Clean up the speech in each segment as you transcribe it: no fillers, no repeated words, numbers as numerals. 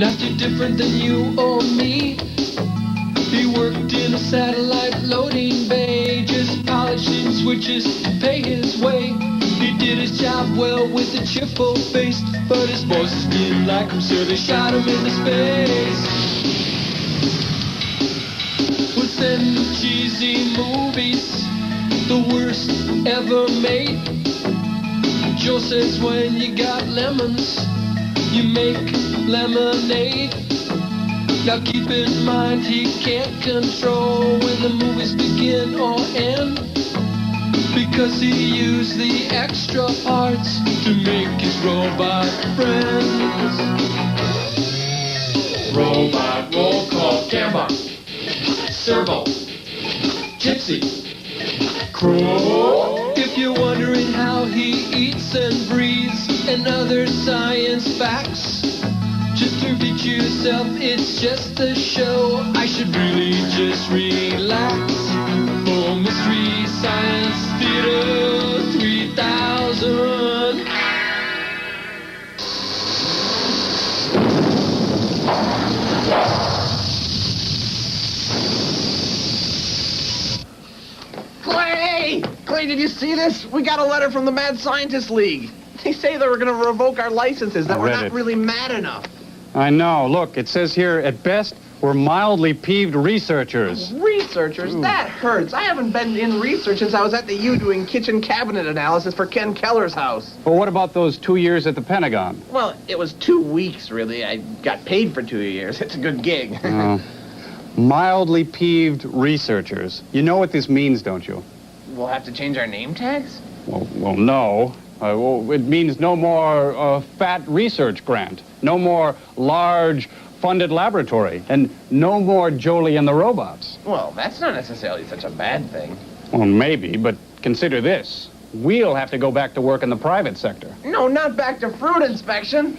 not too different than you or me. He worked in a satellite loading bay, just polishing switches to pay his way. He did his job well with a cheerful face, but his bosses didn't like him, so they shot him into space. With them cheesy movies, the worst ever made. Joe says when you got lemons, you make lemonade. Now keep in mind he can't control when the movies begin or end, because he used the extra parts to make his robot friends. Robot roll call, camera, servo, gypsy, crow. If you're wondering how he eats and breathes and other science facts, just repeat yourself, it's just a show. I should really just relax. For Mystery Science Theater 3000. Clay, did you see this? We got a letter from the Mad Scientist League. They say they were going to revoke our licenses, that we're not really mad enough. I know. Look, it says here, at best, we're mildly peeved researchers. Researchers? Ooh. That hurts. I haven't been in research since I was at the U doing kitchen cabinet analysis for Ken Keller's house. Well, what about those 2 years at the Pentagon? Well, it was 2 weeks, really. I got paid for 2 years. It's a good gig. Mildly peeved researchers. You know what this means, don't you? We'll have to change our name tags? Well, no. It means no more fat research grant, no more large funded laboratory, and no more Jolie and the robots. Well, that's not necessarily such a bad thing. Well, maybe, but consider this. We'll have to go back to work in the private sector. No, not back to fruit inspection.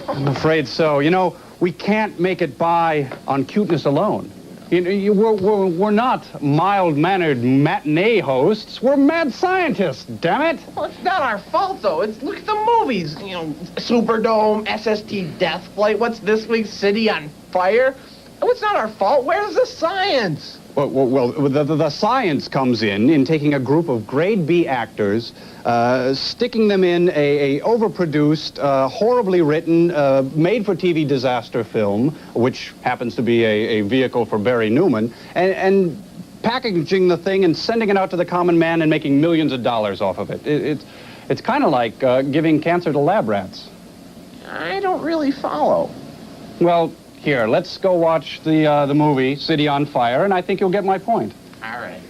I'm afraid so. You know, we can't make it by on cuteness alone. We're not mild-mannered matinee hosts. We're mad scientists, damn it. Well, it's not our fault, though. Look at the movies. You know, Superdome, SST Death Flight. What's this week's City on Fire? Oh, it's not our fault. Where's the science? Well, the science comes in taking a group of grade B actors, sticking them in a overproduced, horribly written, made-for-TV disaster film, which happens to be a vehicle for Barry Newman, and packaging the thing and sending it out to the common man and making millions of dollars off of it. It's kind of like giving cancer to lab rats. I don't really follow. Well, here, let's go watch the movie, City on Fire, and I think you'll get my point. All right.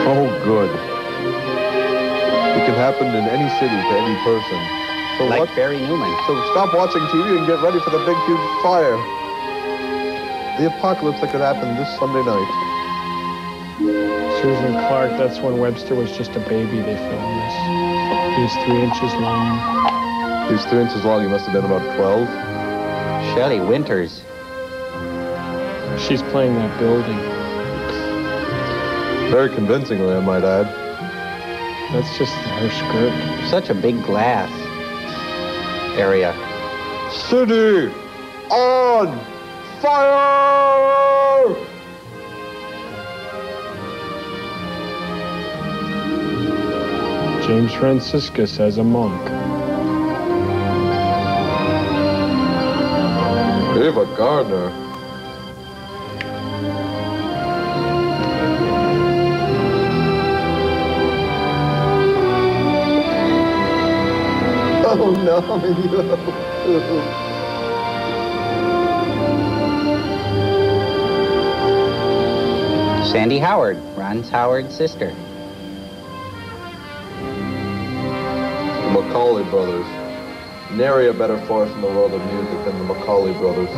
Oh, good. It can happen in any city to any person. So like Barry Newman. So stop watching TV and get ready for the big, huge fire. The apocalypse that could happen this Sunday night. Susan Clark, that's when Webster was just a baby they filmed this. He was 3 inches long. He was 3 inches long, he must have been about 12. Shelley Winters. She's playing that building. Very convincingly, I might add. That's just her skirt. Such a big glass area. City on fire! James Franciscus as a monk. Ava Gardner. Oh no, Sandy Howard, Ron Howard's sister. The Macaulay brothers. Nary a better force in the world of music than the Macaulay brothers.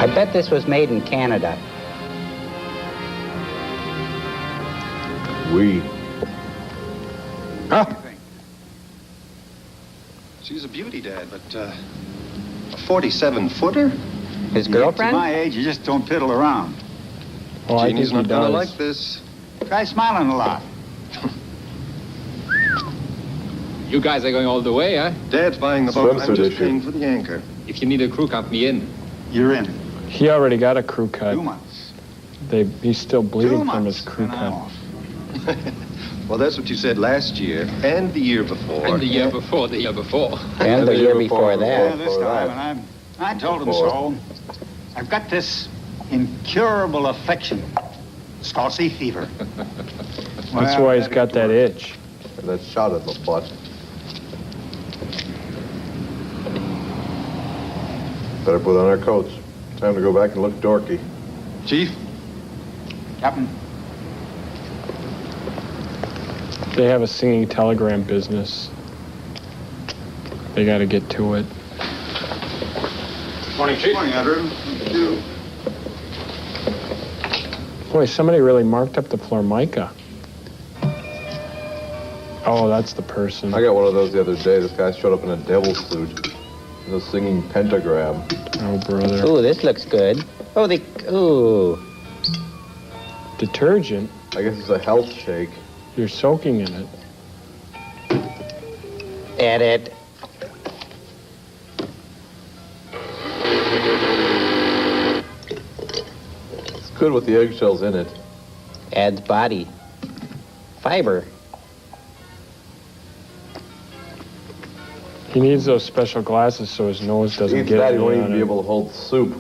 I bet this was made in Canada. We. Huh? She's a beauty, Dad, but a 47-footer? His At girlfriend? my age, you just don't piddle around. Oh, I think Jeannie's he not gonna does. like this. Try smiling a lot. You guys are going all the way, huh? Dad's buying the boat. I'm Swimsuit just issue. paying for the anchor. If you need a crew, count me in. You're in. He already got a crew cut. 2 months. He's still 2 bleeding months. from his crew and I'm cut. off. Well, that's what you said last year and the year before. And the year before, the year before. And the year before Yeah, that. this time, and I told him so. I've got this incurable affection. It's called sea fever. That's why he's got that itch. And that shot in the butt. Better put on our coats. Time to go back and look dorky. Chief, Captain, They have a singing telegram business. They got to get to it. Morning, Chief. Morning, Andrew. Boy, somebody really marked up the Formica. Oh, that's the person. I got one of those the other day. This guy showed up in a devil suit. He was singing pentagram. Oh, brother. Ooh, this looks good. Oh, ooh. Detergent? I guess it's a health shake. You're soaking in it. Edit. It's good with the eggshells in it. Adds body. Fiber. He needs those special glasses so his nose doesn't Eats get that, he any won't on even be it. able to hold soup.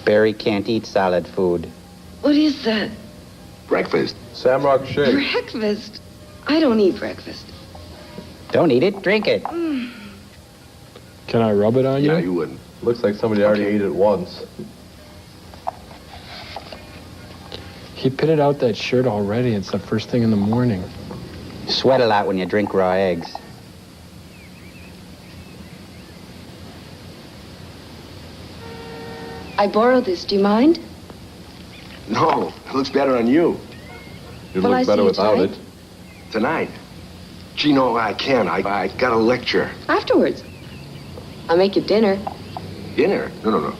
Barry can't eat solid food. What is that? breakfast. Samrock shake. Breakfast? I don't eat breakfast. Don't eat it, drink it. Can I rub it on you? Yeah, you wouldn't. Looks like somebody already ate it once. He pitted out that shirt already. It's the first thing in the morning. Sweat a lot when you drink raw eggs. I borrowed this. Do you mind? No, it looks better on you. You'd Well, I look see better you without tonight. it. Tonight. Gee, no, I can't. I got a lecture. Afterwards. I'll make you dinner. Dinner? No.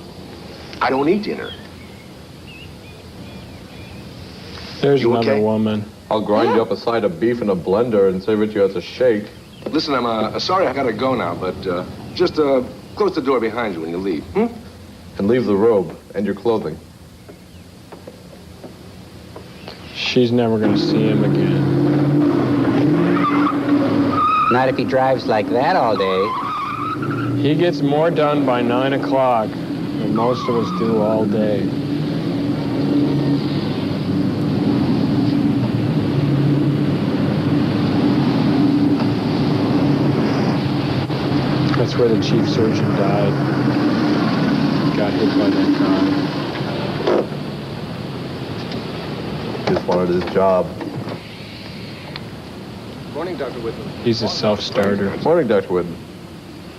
I don't eat dinner. There's You another okay? woman. I'll grind you up a side of beef in a blender and serve it to you as a shake. Listen, I'm sorry I gotta go now, but just close the door behind you when you leave. And leave the robe and your clothing. She's never going to see him again. Not if he drives like that all day. He gets more done by 9 o'clock than most of us do all day. That's where the chief surgeon died. Got hit by that car. Just wanted his job. Morning, Dr. Whitman. He's a self-starter. Morning, Dr. Whitten.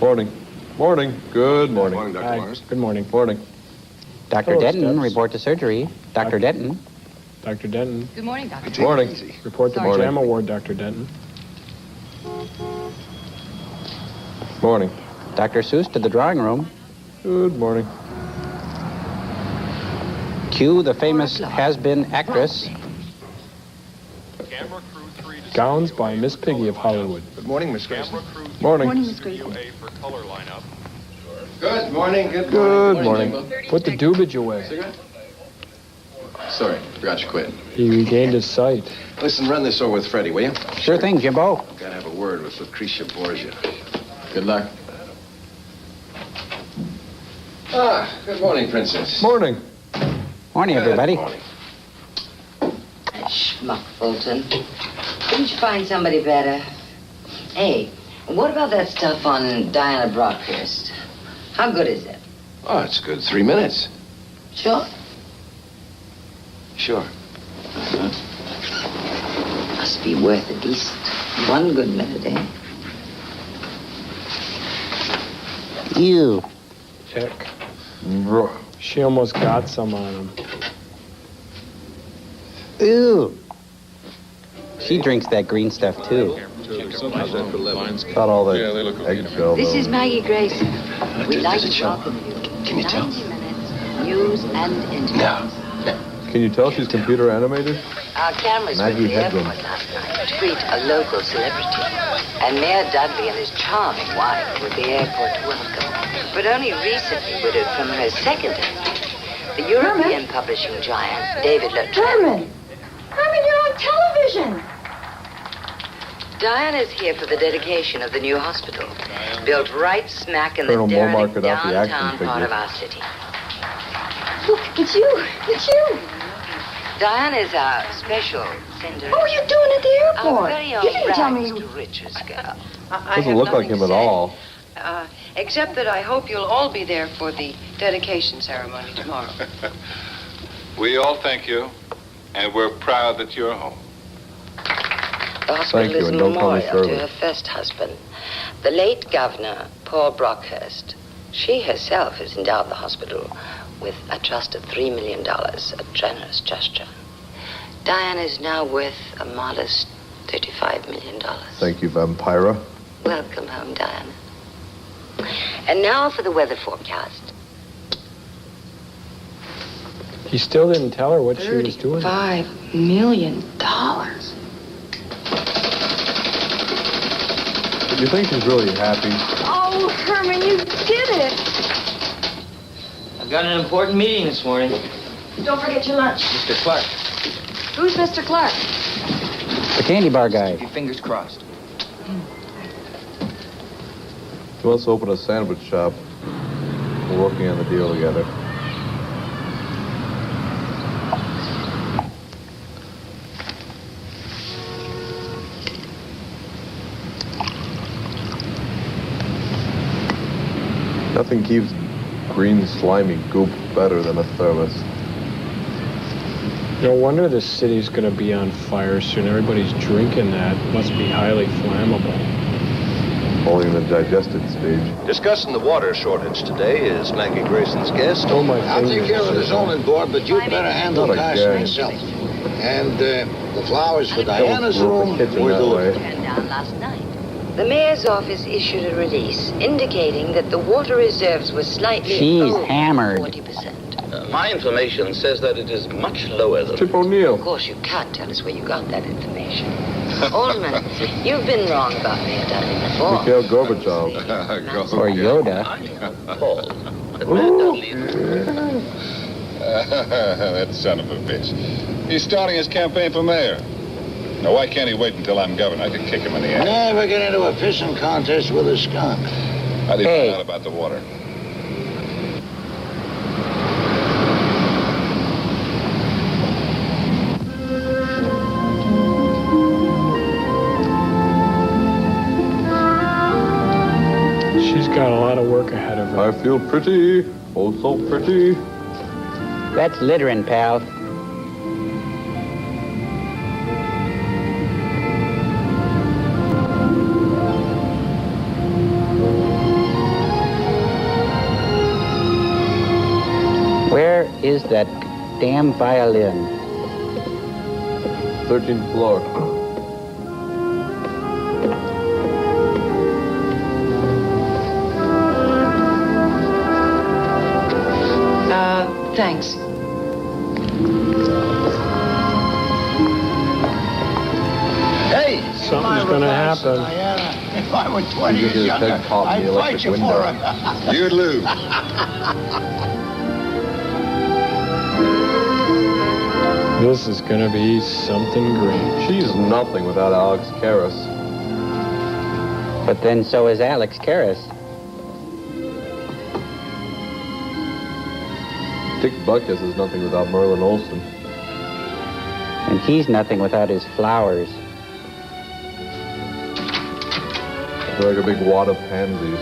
Morning. Morning. Good morning. Morning, Dr. Hi. Mars. Good morning. Morning. Dr. Hello, Denton, Steps. report to surgery. Dr. Denton. Dr. Denton. Good morning, Doctor. Take it Morning. easy. Report to Sorry. pajama ward, Dr. Denton. Morning. Dr. Seuss to the drawing room. Good morning. Cue the famous has-been actress. Gowns by Miss Piggy of Hollywood. Good morning, Miss Grayson. Morning. Morning, Miss Grayson. Good morning. Good morning. Put the dubage away. Sorry, forgot you quit. He regained his sight. Listen, run this over with Freddie, will you? Sure thing, Jimbo. Gotta have a word with Lucretia Borgia. Good luck. Good morning, Princess. Morning. Morning, everybody. Good morning. That schmuck, Fulton. Couldn't you find somebody better? Hey, what about that stuff on Diana Brockhurst? How good is it? Oh, it's good. 3 minutes. Sure? Sure. Must be worth at least one good minute, eh? Ew. Ick. Bruh. She almost got some on him. Ew. She drinks that green stuff, too. Got all that eggshell, This though. is Maggie Grayson. We'd like to welcome you to 90 minutes news and interviews. Can you tell she's computer animated? Our cameras Maggie were at the Headroom. airport last night to greet a local celebrity. And Mayor Dudley and his charming wife were at the airport to welcome. But only recently widowed from her second husband, the European publishing giant, David Lautrec. Herman, you're on television. Diana's here for the dedication of the new hospital, built right smack in the Colonel derelict Moore marked out the action downtown part figure. of our city. Look, it's you. It's you. Diana is our special center. What were you doing at the Our airport? very own You didn't tell me rags you... to riches girl. Doesn't look like him at all. Except that I hope you'll all be there for the dedication ceremony tomorrow. We all thank you, and we're proud that you're home. The hospital is a memorial to her first husband, the late Governor Paul Brockhurst. She herself has endowed the hospital with a trust of $3 million, a generous gesture. Diana is now worth a modest $35 million. Thank you, Vampira. Welcome home, Diana. And now for the weather forecast. He still didn't tell her what she was doing. $5 million. You think she's really happy? Oh, Herman, you did it. I've got an important meeting this morning. Don't forget your lunch. Mr. Clark. Who's Mr. Clark? The candy bar guy. Keep your fingers crossed. He wants to open a sandwich shop. We're working on the deal together. Nothing keeps green, slimy goop better than a thermos. No wonder this city's gonna be on fire soon. Everybody's drinking that. Must be highly flammable. Only in the digested stage. Discussing the water shortage today is Maggie Grayson's guest. Oh, my I'll take care of this all in board, but you'd better handle Not Carson again. yourself. And the flowers for Diana's Don't room roof the kitchen were that way. delivered. Turned down last night. The mayor's office issued a release indicating that the water reserves were slightly She's over hammered. 40%. My information says that it is much lower than... Chip O'Neill. Of course, you can't tell us where you got that information. Alderman, you've been wrong about Mayor Dudley before. Mikhail Gorbachev. Or Yoda. Paul. But Mayor Dudley... That son of a bitch. He's starting his campaign for mayor. Now, why can't he wait until I'm governor? I could kick him in the ass. Never get into a pissing contest with a skunk. How do you find out about the water? She's got a lot of work ahead of her. I feel pretty. Oh, so pretty. That's littering, pal. Where is that damn violin? 13th floor. Thanks. Hey! Something's gonna happen. Diana, if I were 20 You years just younger, head caught in I'd the fight electric you window. for her. You'd lose. This is gonna be something great. She's nothing without Alex Karras. But then so is Alex Karras. Dick Butkus is nothing without Merlin Olsen. And he's nothing without his flowers. They're like a big wad of pansies.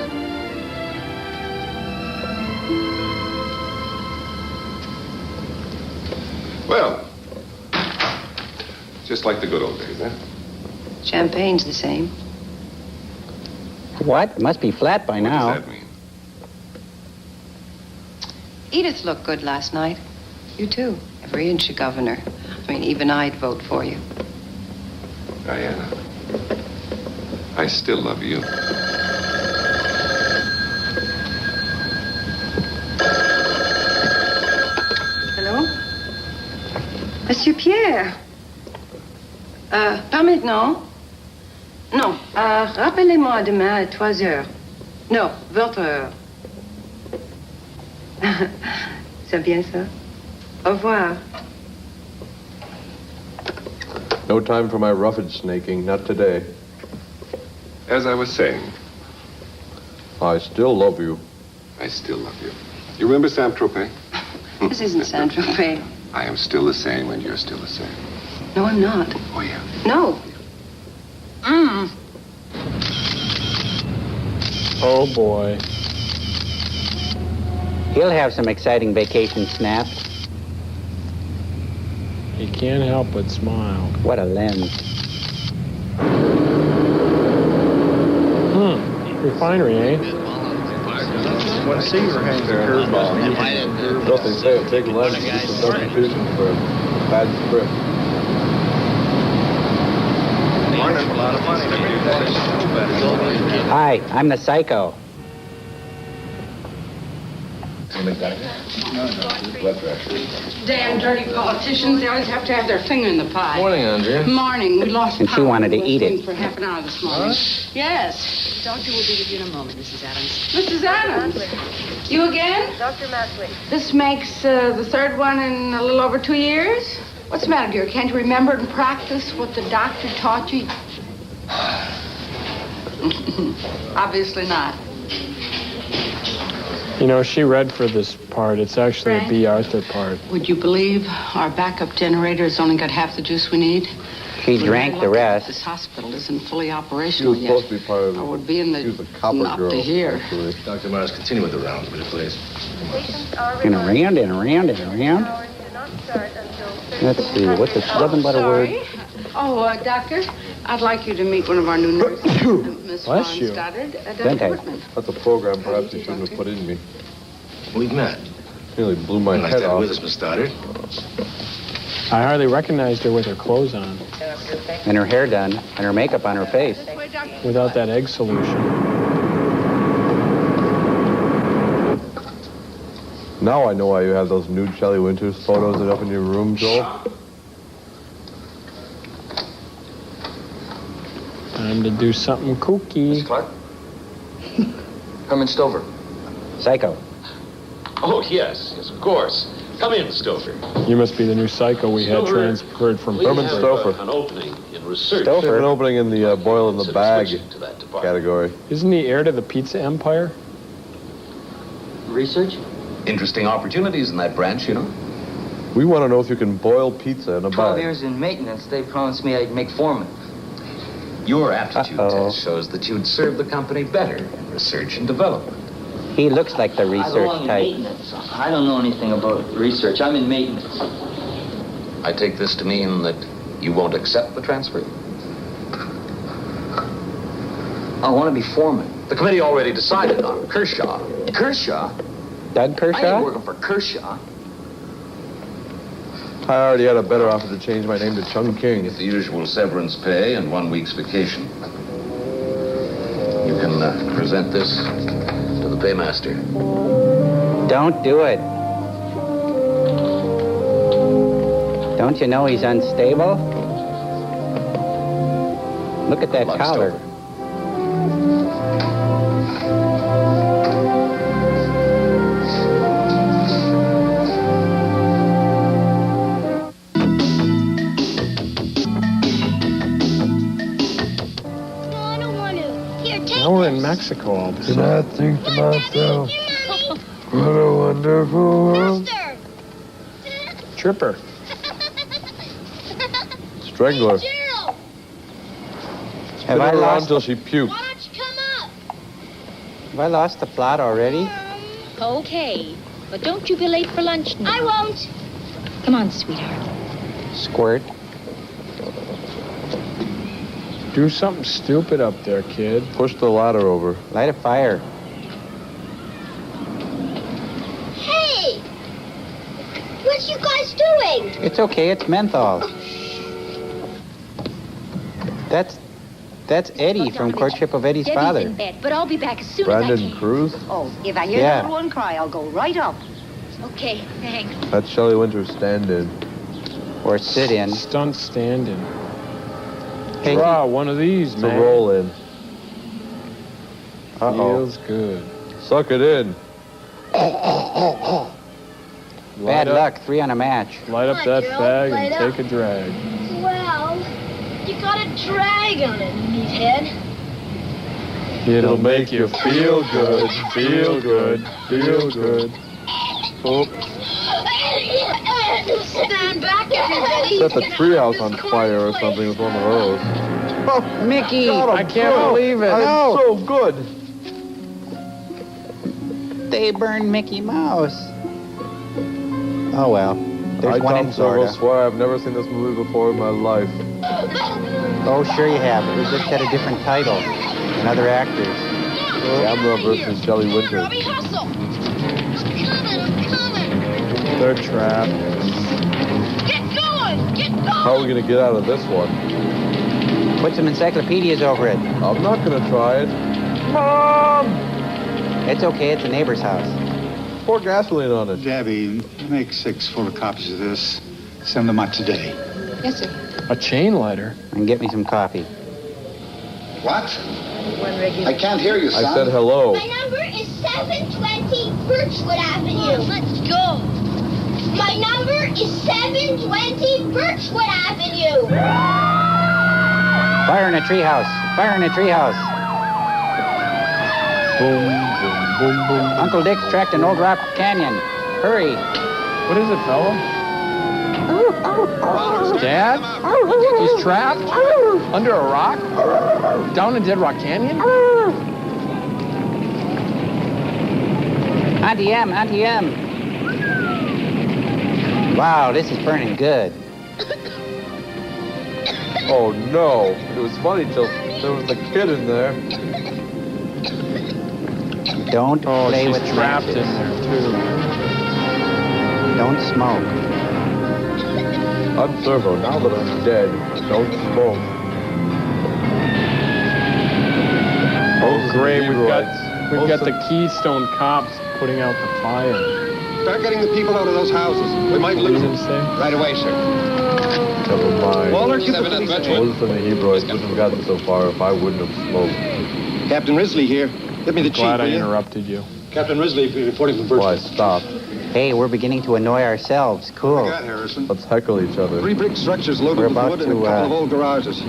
Well, just like the good old days, huh? Champagne's the same. What? It must be flat by now. What does that mean? Edith looked good last night. You too. Every inch a governor. I mean, even I'd vote for you. Diana, I still love you. Hello? Monsieur Pierre. Pas maintenant. Non. Rappelez-moi demain à 3 heures. Non, votre heure. C'est bien ça. Au revoir. No time for my roughage snaking, not today. As I was saying, I still love you. I still love you. You remember Saint-Tropez? This isn't Saint-Tropez. I am still the same and you're still the same. No, I'm not. Oh, yeah. No. Oh, boy. He'll have some exciting vacation snaps. He can't help but smile. What a lens. Refinery, eh? When Caesar hangs a curveball, Nothing say a big lens is just a substitution for a bad script. Hi, I'm the psycho. Damn dirty politicians, they always have to have their finger in the pie. Morning, Andrea. Morning. We lost And she power wanted to in eat West it. for half an hour this morning. Yes. The doctor will be with you in a moment, Mrs. Adams. Mrs. Adams. You again? Dr. Masley. This makes the third one in a little over 2 years. What's the matter, dear? Can't you remember and practice what the doctor taught you? Obviously not. You know, she read for this part. It's actually a B. Arthur part. Would you believe our backup generator has only got half the juice we need? She drank the rest. This hospital isn't fully She operational was yet. supposed to be part of I would be in the She was a copper not girl, to hear. actually. Dr. Mars, continue with the rounds, will you please? And around and around and around. Let's see, what's this nothing but a word? Oh, doctor, I'd like you to meet one of our new nurses, Miss Bless Von you. Stoddard. Good. That's a program perhaps you shouldn't have put in me. We've met. Nearly blew my Nice head to have off. with us, Miss Stoddard. I hardly recognized her with her clothes on, And her hair done, and her makeup on her face. without that egg solution. Now I know why you have those nude Shelley Winters photos up in your room, Joel. Time to do something kooky. Clark? Herman Stover. Psycho. Oh, yes, of course. Come in, Stover. You must be the new psycho we had Stover, transferred from Herman have, Stover. An opening in research. They have an opening in the boil in the bag To that department. category. Isn't he heir to the pizza empire? Research? Interesting opportunities in that branch, you know. We want to know if you can boil pizza in a 12 bag. years in maintenance, they promised me I'd make foreman. Your aptitude test shows that you'd serve the company better in research and development. He looks like the I belong research in type. maintenance. I don't know anything about research. I'm in maintenance. I take this to mean that you won't accept the transfer. I want to be foreman. The committee already decided on Kershaw. Kershaw? Doug I ain't Kershaw? working for Kershaw. I already had a better offer to change my name to Chung King. With the usual severance pay and 1 week's vacation. You can present this to the paymaster. Don't do it. Don't you know he's unstable? Look at that Lunch collar. over. Now we're in Mexico all of a And sudden. I think to myself, what a wonderful world. Tripper. Strangler. Have I Spin her around lost? till she puked. Have I lost the plot already? Okay, but don't you be late for lunch now. I won't. Come on, sweetheart. Squirt. Do something stupid up there, kid. Push the ladder over. Light a fire. Hey, What are you guys doing? It's okay, it's menthol. That's Eddie from Courtship of Eddie's Debbie's father. in bed, but I'll be back as soon as I Brandon can. Cruz? Oh, if I hear Yeah. the little one cry, I'll go right up. Okay, thanks. That's Shelley Winter's stand-in. Or sit-in. Stunt stand-in. Hey. Draw one of these, It's man. a roll-in. Uh-oh. Feels good. Suck it in. Bad luck, 3 on a match. Light up Come on, that Joe, fag light and up. take a drag. Well, you got a drag on it, meathead. It'll make you feel good, feel good, feel good. Oh, Stand back, everybody. Set the treehouse on fire or something with one of those. Oh, Mickey! God, I can't believe it. I'm No. so good. They burned Mickey Mouse. Oh well. There's one in I Florida. swear I've never seen this movie before in my life. Oh, sure you have. It was just had a different title and other actors. Gamma versus Shelley Winter. Robbie, hustle. Coming. they're trapped. Get going. How are we going to get out of this one? Put some encyclopedias over it. I'm not going to try it. Mom! It's okay. It's a neighbor's house. Pour gasoline on it. Debbie, make 6 photocopies of this. Send them out today. Yes, sir. A chain lighter. And get me some coffee. What? One regular. I can't hear you, son. I said hello. My number is 720 Birchwood Avenue. Let's go. My number is 720 Birchwood Avenue. Fire in a treehouse. Fire in a treehouse. Boom, boom, boom, boom. Uncle Dick's tracked an old rock canyon. Hurry. What is it, fella? Dad? He's trapped? Under a rock? Down in Dead Rock Canyon? Auntie M, Auntie M. Wow, this is burning good. Oh, no. It was funny till there was a kid in there. Don't Oh, play she's with trapped matches. in there, too. Don't smoke. I'm Servo. Now that I'm dead, don't smoke. Oh, great. We've got Olsen. the Keystone cops putting out the fire. Start getting the people out of those houses. We might lose them. Right away, sir. Never mind. Waller, keep the police Olsen and Hebrew wouldn't have gotten so far if I wouldn't have smoked. Captain Risley here. Get me the chief, Glad I will you? interrupted you. Captain Risley reporting from Birchwood. Why, stop. Hey, we're beginning to annoy ourselves. Cool. I got Harrison. Let's heckle each other. 3 brick structures loaded We're with about wood and a to, couple of old garages.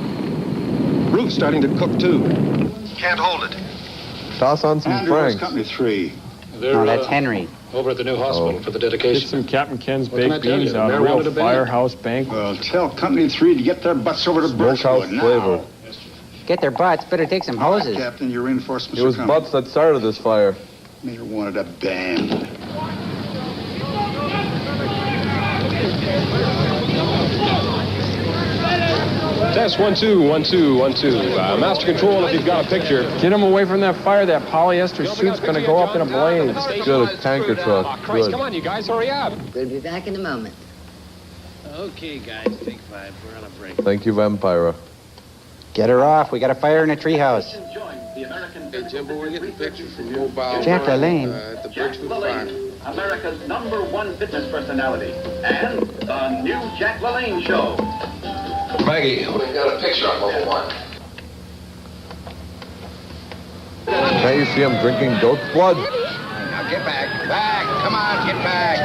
Roof's starting to cook, too. Can't hold it. Toss on some francs. Company 3. No, that's Henry. Over at the new hospital for the Get dedication. some Captain Ken's What can I baked tell beans you? out. A Marijuana real to band. firehouse banquet. Well, tell Company 3 to get their butts over to Smokehouse Birchwood now. flavor. Get their butts. Better take some hoses. Captain, your reinforcements It was are coming. butts that started this fire. Mayor wanted a band. Test 1 2 1 2 1 2. Master control if you've got a picture. Get him away from that fire. That polyester suit's going to go up in a blaze. Good, a tanker truck. Christ, Good. come on, you guys, hurry up. We'll be back in a moment. Okay, guys, take 5. We're on a break. Thank you, Vampira. Get her off. We got a fire in a treehouse. Hey, Jimbo, we're getting pictures from mobile. Jack LaLanne. At the Birchwood Farm. America's #1 fitness personality, and the new Jack LaLanne Show. Maggie, we've got a picture on Mobile 1. Can't you see I'm drinking goat's blood? Now get back. Back. Come on, get back.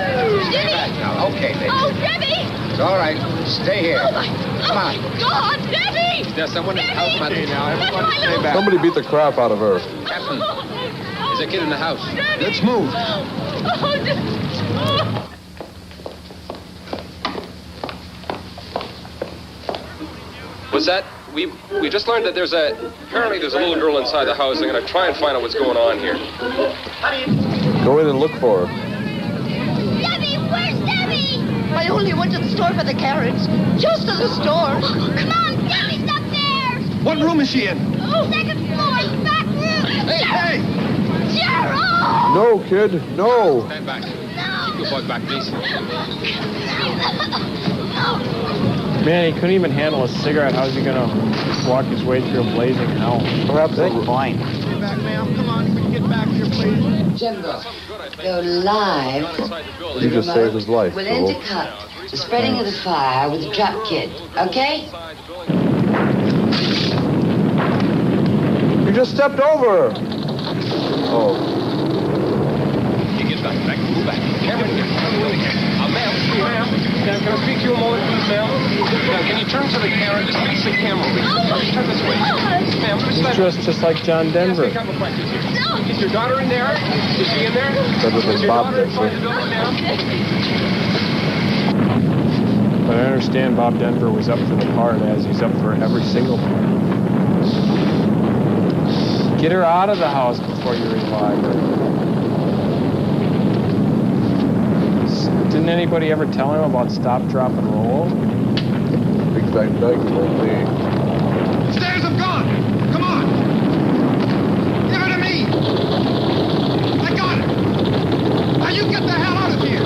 Stay back now. Okay, baby. Oh, Debbie! It's all right. Stay here. Oh, my Come on. God, Debbie! Is there someone in the house, Matthew? Now, everyone stay back. Somebody beat the crap out of her. Captain, is there a kid in the house? Let's move. What's that? We just learned that apparently there's a little girl inside the house. I'm going to try and find out what's going on here. Go in and look for her. Debbie, where's Debbie? I only went to the store for the carrots. Just to the store. Come on, Debbie's up there! What room is she in? Oh, second floor, back room! Hey! Gerald! No, kid, no. Stand back. Keep your butt back, please. Man, he couldn't even handle a cigarette. How's he gonna walk his way through a blazing hell? Good point. Get back, ma'am. Come on, we can get back here, please. Jimbo, go live. You just saved his life, We'll Joel. intercut the spreading of the fire with the trap kid, okay? You just stepped over. Oh. You get back, move back. Camera here. Ma'am. Can I speak to you a moment, please, ma'am? Now, can you turn to the camera? Just face the camera, please. Turn this way. Ma'am, let me He's dressed just like John Denver. Is your daughter in there? Is she in there? Is your Bob daughter inside the building, ma'am? But I understand Bob Denver was up for the part, as he's up for every single part. Get her out of the house before you revive her. Didn't anybody ever tell him about stop, drop, and roll? Big Bang Dyke told me. Stairs have gone! Come on! Give it to me! I got it! Now you get the hell out of here!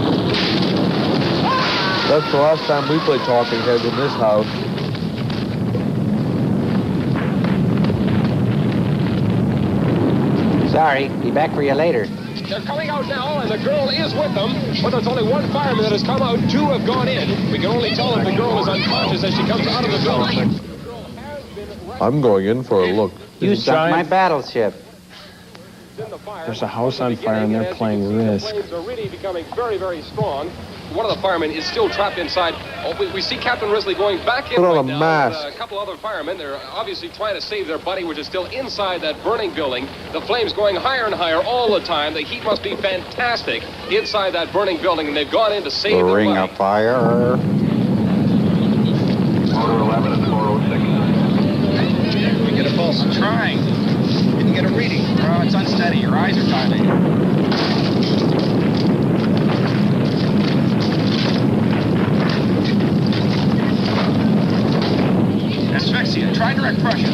That's the last time we played Talking Heads in this house. Sorry, be back for you later. They're coming out now, and the girl is with them. But there's only one fireman that has come out. 2 have gone in. We can only tell if the girl is unconscious as she comes out of the building. I'm going in for a look. You sunk my battleship. There's a house on fire and they're playing Risk. The flames are really becoming very, very strong. One of the firemen is still trapped inside. Oh, we see Captain Risley going back in Put on right a now mask. with a couple other firemen. They're obviously trying to save their buddy, which is still inside that burning building. The flames going higher and higher all the time. The heat must be fantastic inside that burning building, and they've gone in to save The their ring buddy. of fire. Motor 11 and 406. We get a pulse. Trying. Didn't get a reading. Oh, it's unsteady. Your eyes are dilated. Asphyxia. Try direct pressure.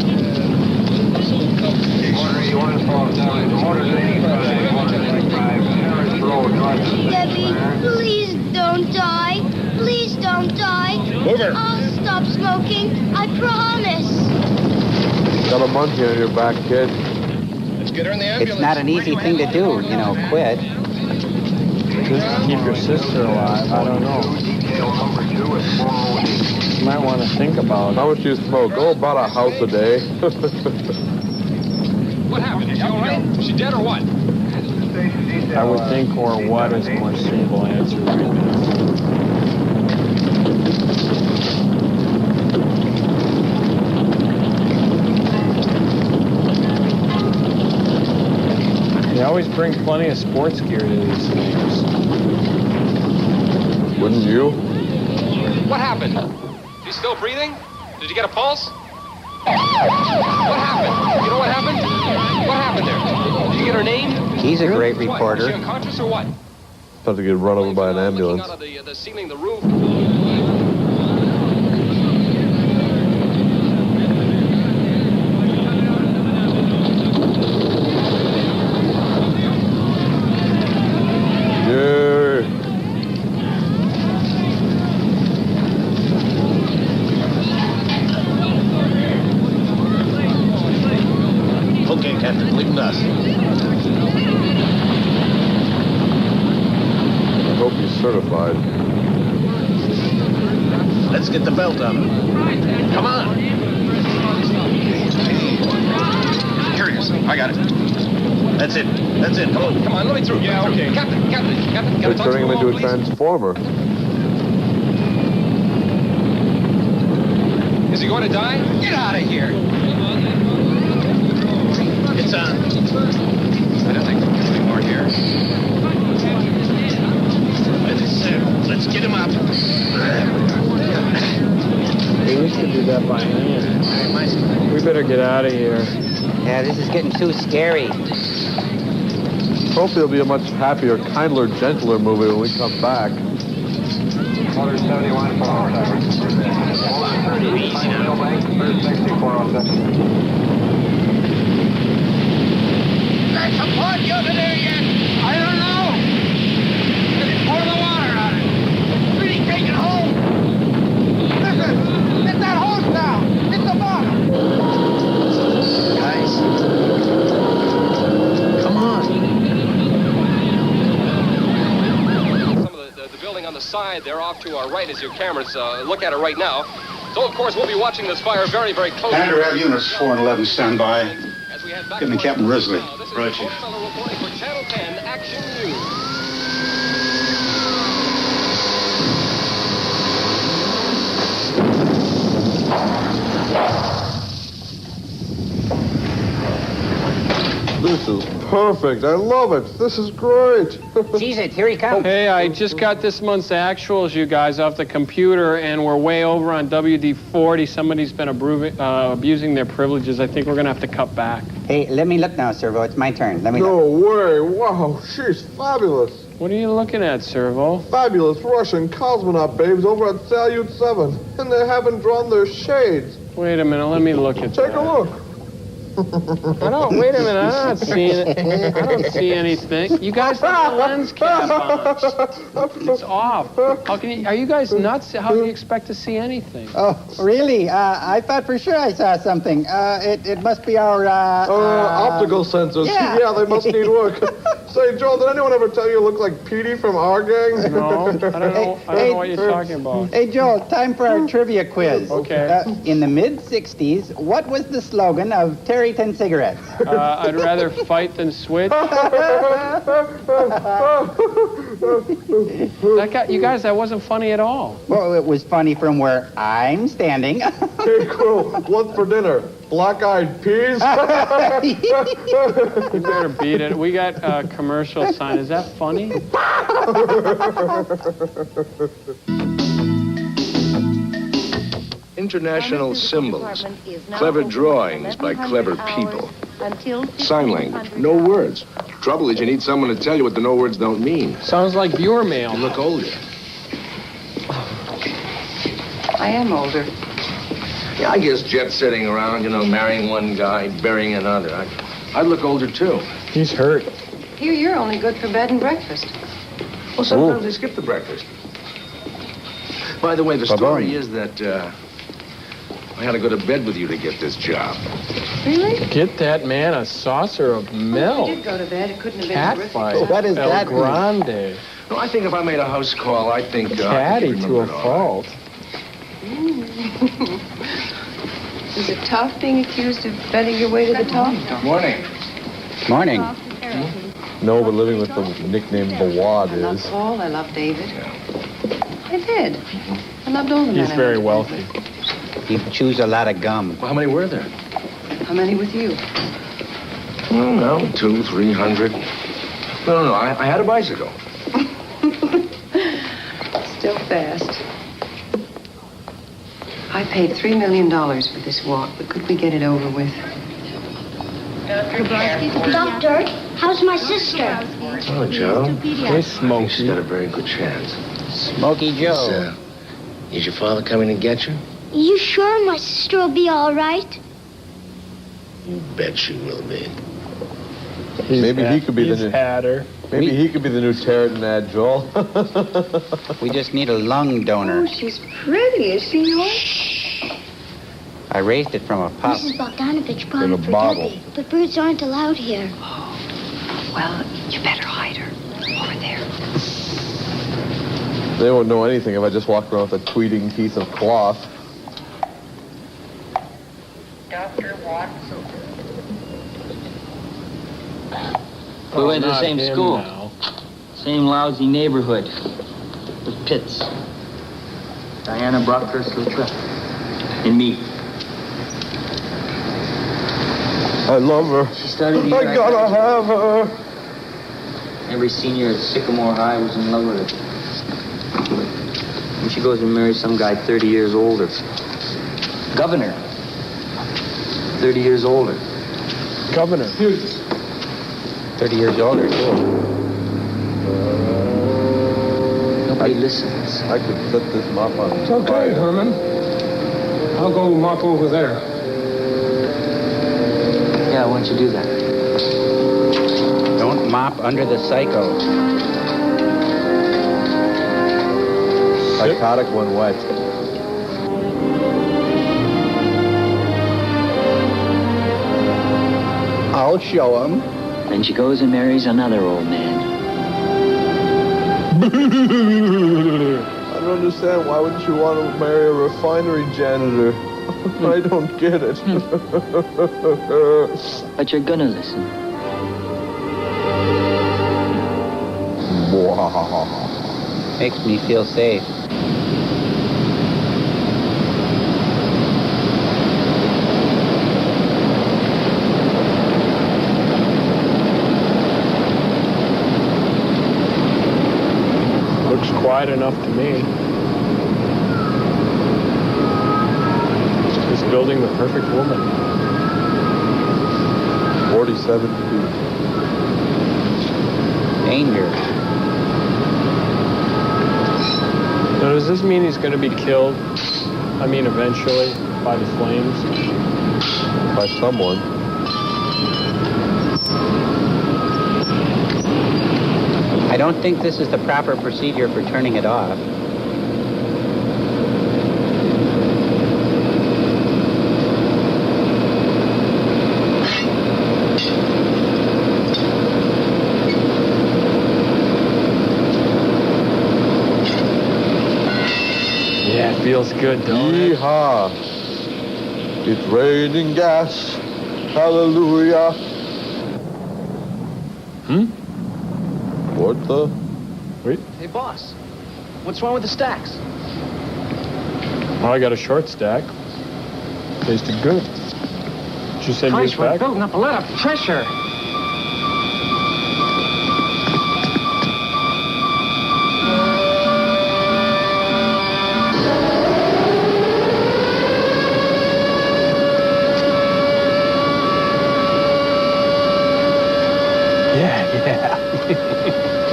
Motor 81 and 407. Motor 85. Terrace Road, north of Debbie, please don't die. Please don't die. Move her. I'll stop smoking. I promise. Got a monkey on your back, kid. Let's get her in the ambulance. It's not an easy thing to do, you know, quit. Just to keep your sister alive, I don't know. Detail number 2 at 408. You might want to think about How it. much do you smoke? Oh, about a house a day. What happened? Is she all right? Is she dead or what? I would think or what is a more suitable answer right now. They always bring plenty of sports gear to these things. Wouldn't you? What happened? She's still breathing? Did you get a pulse? What happened? You know what happened? What happened there? Did you get her name? He's a great What? reporter. Is she unconscious or what? About to get run over by an ambulance. Looking out of the ceiling, the roof. Yeah. Okay, Captain, leave us. I hope he's certified. Let's get the belt on him. Come on. Here it is. I got it. That's it. That's it. Come on. Come on, let me through. Yeah, okay. Captain, can They're I talk to turning you him into a please? transformer. Is he going to die? Get out of here. It's on. I don't think there's any more here. Let's get him up. They used to do that by hand. We better get out of here. Yeah, this is getting too scary. Hopefully it'll be a much happier, kindler, gentler movie when we come back. Motor 71 407. Motor 30, 407. the porch over there yet? I don't know. Just pour the water on it. Really take it home. Listen, get that hose down. Hit the bottom. Guys. Come on. Some of the building on the side, they're off to our right as your cameras look at it right now. So, of course, we'll be watching this fire very, very closely. Commander, have units 4 and 11 stand by. Give me Captain Risley. Right, Chief. Reporting for Channel 10 Action News. This is perfect. I love it. This is great. Seize it. Here he comes. Hey, I just got this month's actuals, you guys, off the computer, and we're way over on WD-40. Somebody's been abusing their privileges. I think we're going to have to cut back. Hey, let me look now, Servo. It's my turn. Let me No look. way. Wow, she's fabulous. What are you looking at, Servo? Fabulous Russian cosmonaut babes over at Salyut 7. And they haven't drawn their shades. Wait a minute. Let me look at that. Take a look. Wait a minute, I'm not seeing it. I don't see anything. You guys have the lens cap on. It's off. How can you, are you guys nuts? How do you expect to see anything? Oh, really? I thought for sure I saw something. It must be our, optical sensors. Yeah. They must need work. Say, Joel, did anyone ever tell you look like Petey from our gang? No, I don't know. I don't know what you're talking about. Hey, Joel, time for our trivia quiz. Okay. In the mid-'60s, what was the slogan of Terryton cigarettes? I'd rather fight than switch. You guys, that wasn't funny at all. Well, it was funny from where I'm standing. Hey, cool. What's for dinner? Black-eyed peas? You better beat it. We got a commercial sign. Is that funny? International symbols, clever drawings by clever people. Sign language, no words. Trouble is you need someone to tell you what the no words don't mean. Sounds like viewer mail. You look older. I am older. Yeah, I guess jet setting around, marrying one guy, burying another. I'd look older, too. He's hurt. Here, you're only good for bed and breakfast. Well, sometimes I skip the breakfast. By the way, the story is that I had to go to bed with you to get this job. Really? Get that man a saucer of milk. I did go to bed. It couldn't have been Cat terrific. fight. What is El that? Grande. No, I think if I made a house call, I think... Caddy to a fault. Is it tough being accused of betting your way to the top? Morning. Morning. No, but living with the nickname Bawad I love is. Paul. I love David. I did. I loved all the men. He's very wealthy. You chews a lot of gum. Well, how many were there? How many with you? Oh, no, 200, 300. No, I had a bicycle. Still fast. I paid $3 million for this walk, but could we get it over with? Doctor, how's my sister? Oh, Joe. Hey, Smokey. She's got a very good chance. Smokey Joe. Is your father coming to get you? You sure my sister will be all right? You bet she will be. Maybe he could be the new... Hatter. Maybe he could be the new Terryton Joel. We just need a lung donor. Oh, she's pretty, is she yours? I raised it from a pup. Mrs. Bogdanovich brought In a it for bottle. Debbie, but birds aren't allowed here. Well, you better hide her. Over there. They won't know anything if I just walk around with a tweeting piece of cloth. Dr. Watson. We went to the not same him school. now. Same lousy neighborhood. With pits. Diana Brockhurst Lutra. And me. I love her. She started here. I gotta have her. Every senior at Sycamore High was in love with her. And she goes and marries some guy 30 years older. Governor. 30 years older. Governor. 30 years older, too. Nobody listens. I could set this mop on. It's okay, Herman. I'll go mop over there. Yeah, why don't you do that? mop under the psycho. Psychotic when wet. I'll show him. Then she goes and marries another old man. I don't understand. Why wouldn't you want to marry a refinery janitor? I don't get it. But you're gonna listen. Makes me feel safe. Looks quiet enough to me. Just building the perfect woman. 47 feet. Danger. Now, does this mean he's going to be killed? I mean, eventually, by the flames? By someone. I don't think this is the proper procedure for turning it off. Yeah, it feels good, don't it? Yeehaw. It's raining gas. Hallelujah. What the? Wait. Hey, boss. What's wrong with the stacks? Well, I got a short stack. Tasted good. Did you send yours We're back? building up a lot of pressure.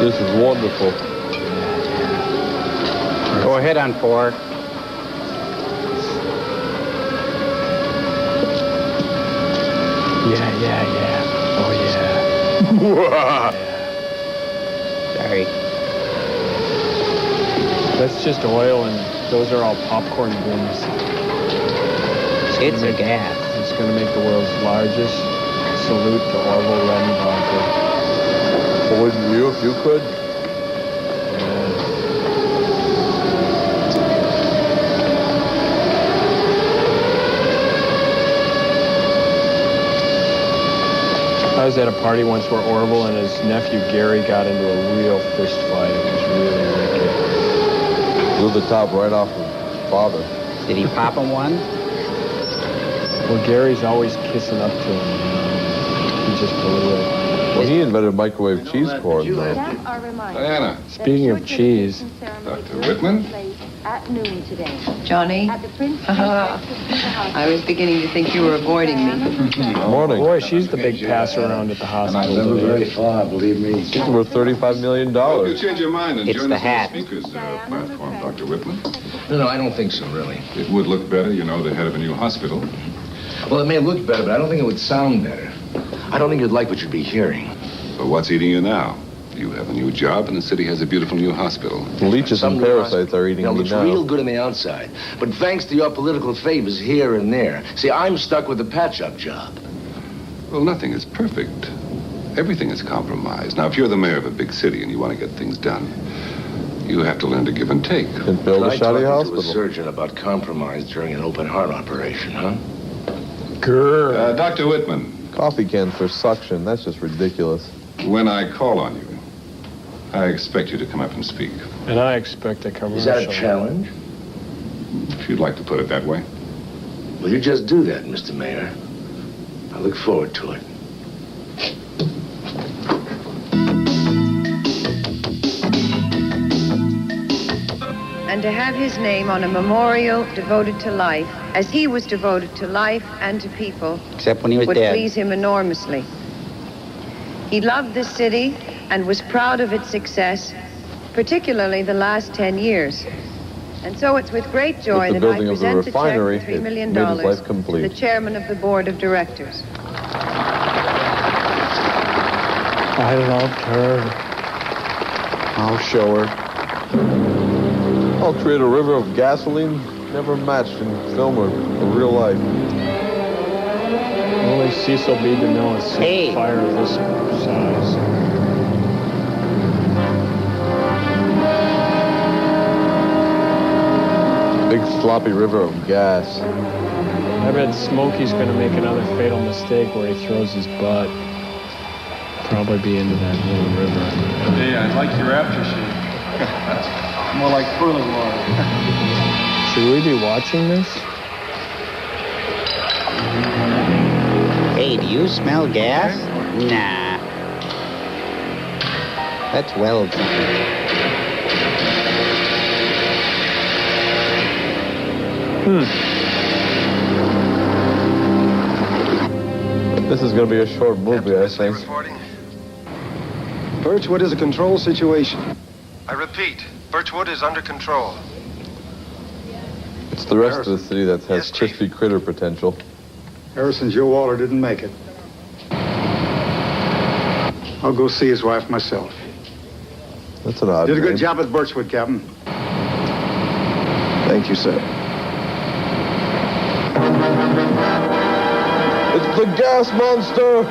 This is wonderful. Go ahead on 4. Yeah. Oh, yeah. Sorry. That's just oil, and those are all popcorn bins. It's a gas. It's going to make the world's largest salute to Orville Redenbacher. Wouldn't you if you could? I was at a party once where Orville and his nephew Gary got into a real fist fight. It was really wicked. Blew the top right off of father. Did he pop him one? Well, Gary's always kissing up to him. He just blew it. Well, he invented microwave cheese corn, though. Diana. Speaking of cheese. Dr. Whitman? At noon today. Johnny? I was beginning to think you were avoiding me. Morning. Boy, she's the big pass around at the hospital. Never very far, believe me. She's worth $35 million. Hope you change your mind and It's join the us on hat. the speakers platform, Dr. Whitman. No, I don't think so, really. It would look better, you know, the head of a new hospital. Well, it may look better, but I don't think it would sound better. I don't think you'd like what you'd be hearing. But what's eating you now? You have a new job, and the city has a beautiful new hospital. Leeches and parasites are eating It me looks now. real good on the outside, but thanks to your political favors here and there. See, I'm stuck with a patch-up job. Well, nothing is perfect. Everything is compromised. Now, if you're the mayor of a big city and you want to get things done, you have to learn to give and take. And build a shoddy hospital. To a surgeon about compromise during an open heart operation, huh? Grrr. Dr. Whitman. Coffee cans for suction. That's just ridiculous. When I call on you, I expect you to come up and speak. And I expect a commercial. Is that a challenge? If you'd like to put it that way. Well, you just do that, Mr. Mayor. I look forward to it. And to have his name on a memorial devoted to life, as he was devoted to life and to people, Except when he was would dead. please him enormously. He loved this city and was proud of its success, particularly the last 10 years. And so it's with great joy With the that I building of the present a check refinery, for $3 it million made his life to complete. the chairman of the board of directors. I loved her. I'll show her. I'll create a river of gasoline never matched in film or real life. Only Cecil B. DeMille has seen fire of this size. Big sloppy river of gas. I bet Smokey's gonna make another fatal mistake where he throws his butt. Probably be into that little river. Hey, I like your aftershave. More like boiling water. Should we be watching this? Hey, do you smell gas? Nah. That's weld. This is going to be a short movie, I think. Birchwood is a control situation. I repeat, Birchwood is under control. It's the rest of the city that has crispy critter potential. Harrison Joe Waller didn't make it. I'll go see his wife myself. That's an odd Did a good name. job at Birchwood, Captain. Thank you, sir. It's the gas monster!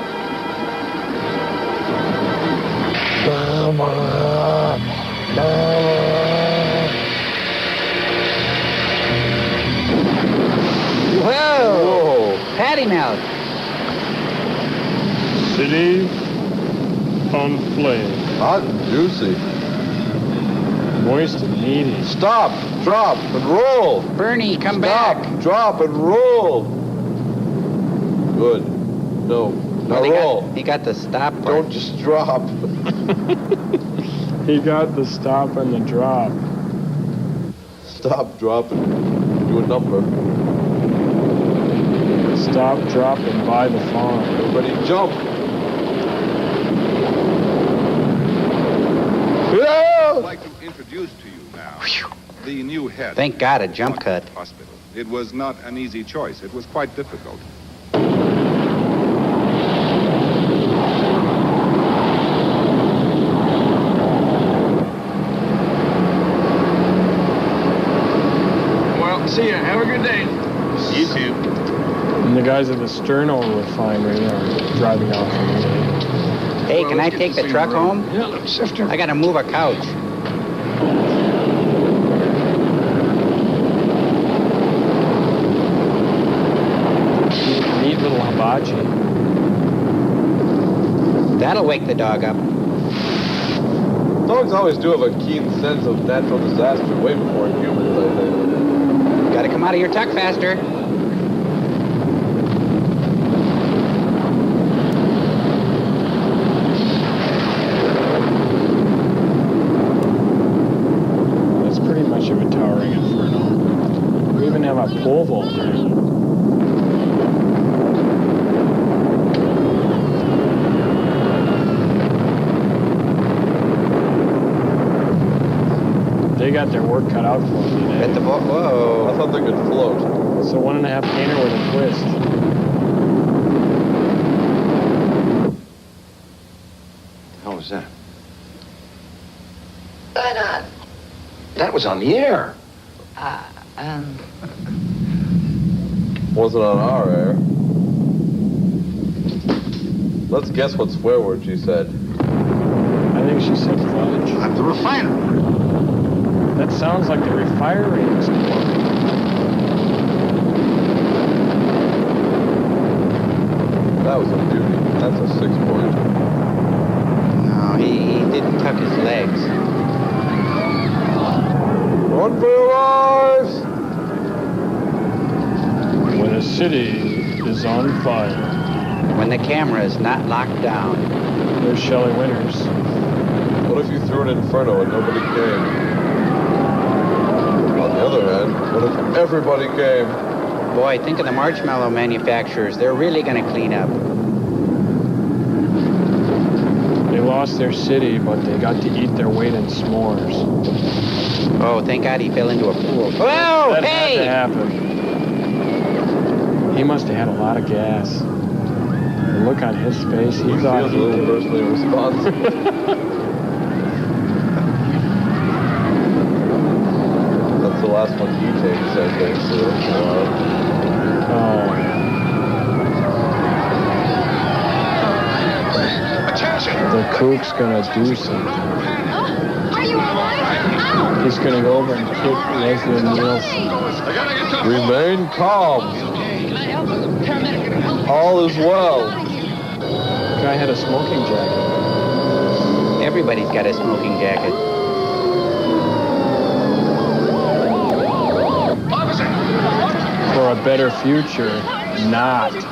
Whoa! Patty melt. City on flame. Hot and juicy. Moist and meaty. Stop, drop, and roll. Bernie, come Stop, back. drop, and roll. Good. No. Now roll. He got the stop part. Don't just drop. He got the stop and the drop. Stop, drop, and do a number. Stop, drop, and buy the farm. Everybody jump. I'd like to introduce to you now the new head. Thank God, a jump cut. Hospital. It was not an easy choice. It was quite difficult. Well, see ya. Have a good day. You too. And the guys at the Sterno refinery are driving off from the Hey, can I take the truck home? Yeah, look, Sifter. I gotta move a couch. Neat little hibachi. That'll wake the dog up. Dogs always do have a keen sense of natural disaster way before humans, I think. Gotta come out of your tuck faster. That's pretty much of a towering inferno. We even have a pole vault there. They got their work cut out for them. At the boat. Whoa. I thought they could float. It's a 1.5 painter with a twist. How was that? Leonard. That was on the air. Wasn't on our air. Let's guess what swear word she said. I think she said fudge. I'm the refiner. That sounds like the refinery explosion. That was a beauty. That's a 6 point. No, he didn't tuck his legs. Run for your lives! When a city is on fire. When the camera is not locked down. There's Shelley Winters. What if you threw an inferno and nobody came? On the other hand, what if everybody came? Boy, think of the marshmallow manufacturers. They're really gonna clean up. They lost their city, but they got to eat their weight in s'mores. Oh, thank God he fell into a pool. Whoa, That hey! had to happen. He must have had a lot of gas. The look on his face, he thought feels a little personally responsible. That's the last one he takes, I think, so. The kook's gonna do something. Are you all right? He's gonna go over and kick Leslie Nielsen. Remain calm. All is well. Guy had a smoking jacket. Everybody's got a smoking jacket. For a better future, not. It's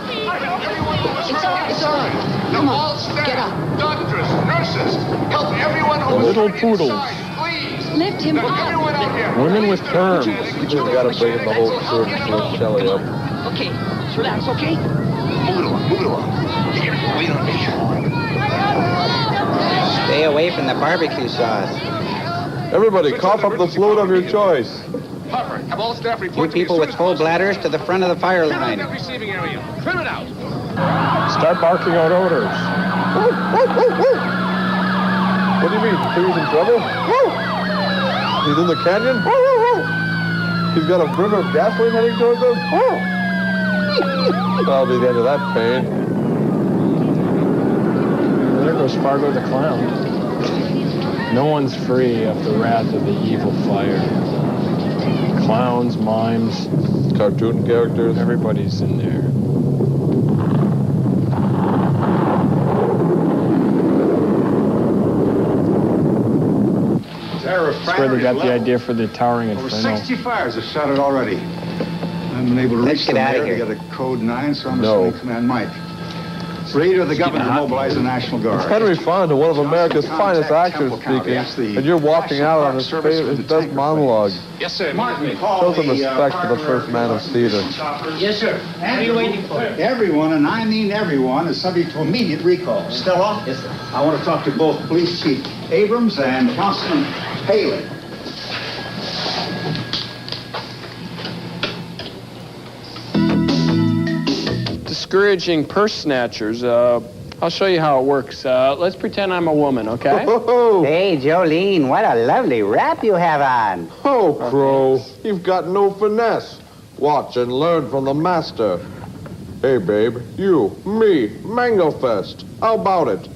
all right. Come on, get up. Doctors, nurses, help everyone who Little poodles. Lift him up. Women with perms. You just gotta bring in the whole crew to lift Shelley up. Okay, relax, okay? Move it along, move it along. Here, wait on me. Stay away from the barbecue sauce. Everybody, cough up the fluid of your choice. Harper, have all staff You report people with full bladders to the front of the fire Trim out line. that receiving area. Trim it out. Start barking out orders. What do you mean? He's in trouble? He's in the canyon? He's got a river of gasoline heading towards him? That'll be the end of that pain. There goes Fargo the Clown. No one's free of the wrath of the evil fire. Clowns, mimes, cartoon characters. Everybody's in there. That's where they got the idea for the towering Over inferno. 60 fires have shot it already. I haven't been able to Let's reach get them out of there. here. They got a code 9, so I'm assuming Command Mike. Radio the governor to mobilize the National Guard. It's Henry Fonda, one of America's finest actors speaking, and you're walking out on his best monologue. Yes, sir. Martin, Show some respect to the first man of theater. Yes, sir. What are you waiting for? Everyone, and I mean everyone, is subject to immediate recall. Stella? Yes, sir. I want to talk to both Police Chief Abrams and Councilman Haley. Discouraging purse snatchers. I'll show you how it works. Let's pretend I'm a woman, okay? Hey, Jolene, what a lovely wrap you have on. Oh, Crow, you've got no finesse. Watch and learn from the master. Hey, babe, you, me, Mango Fest. How about it?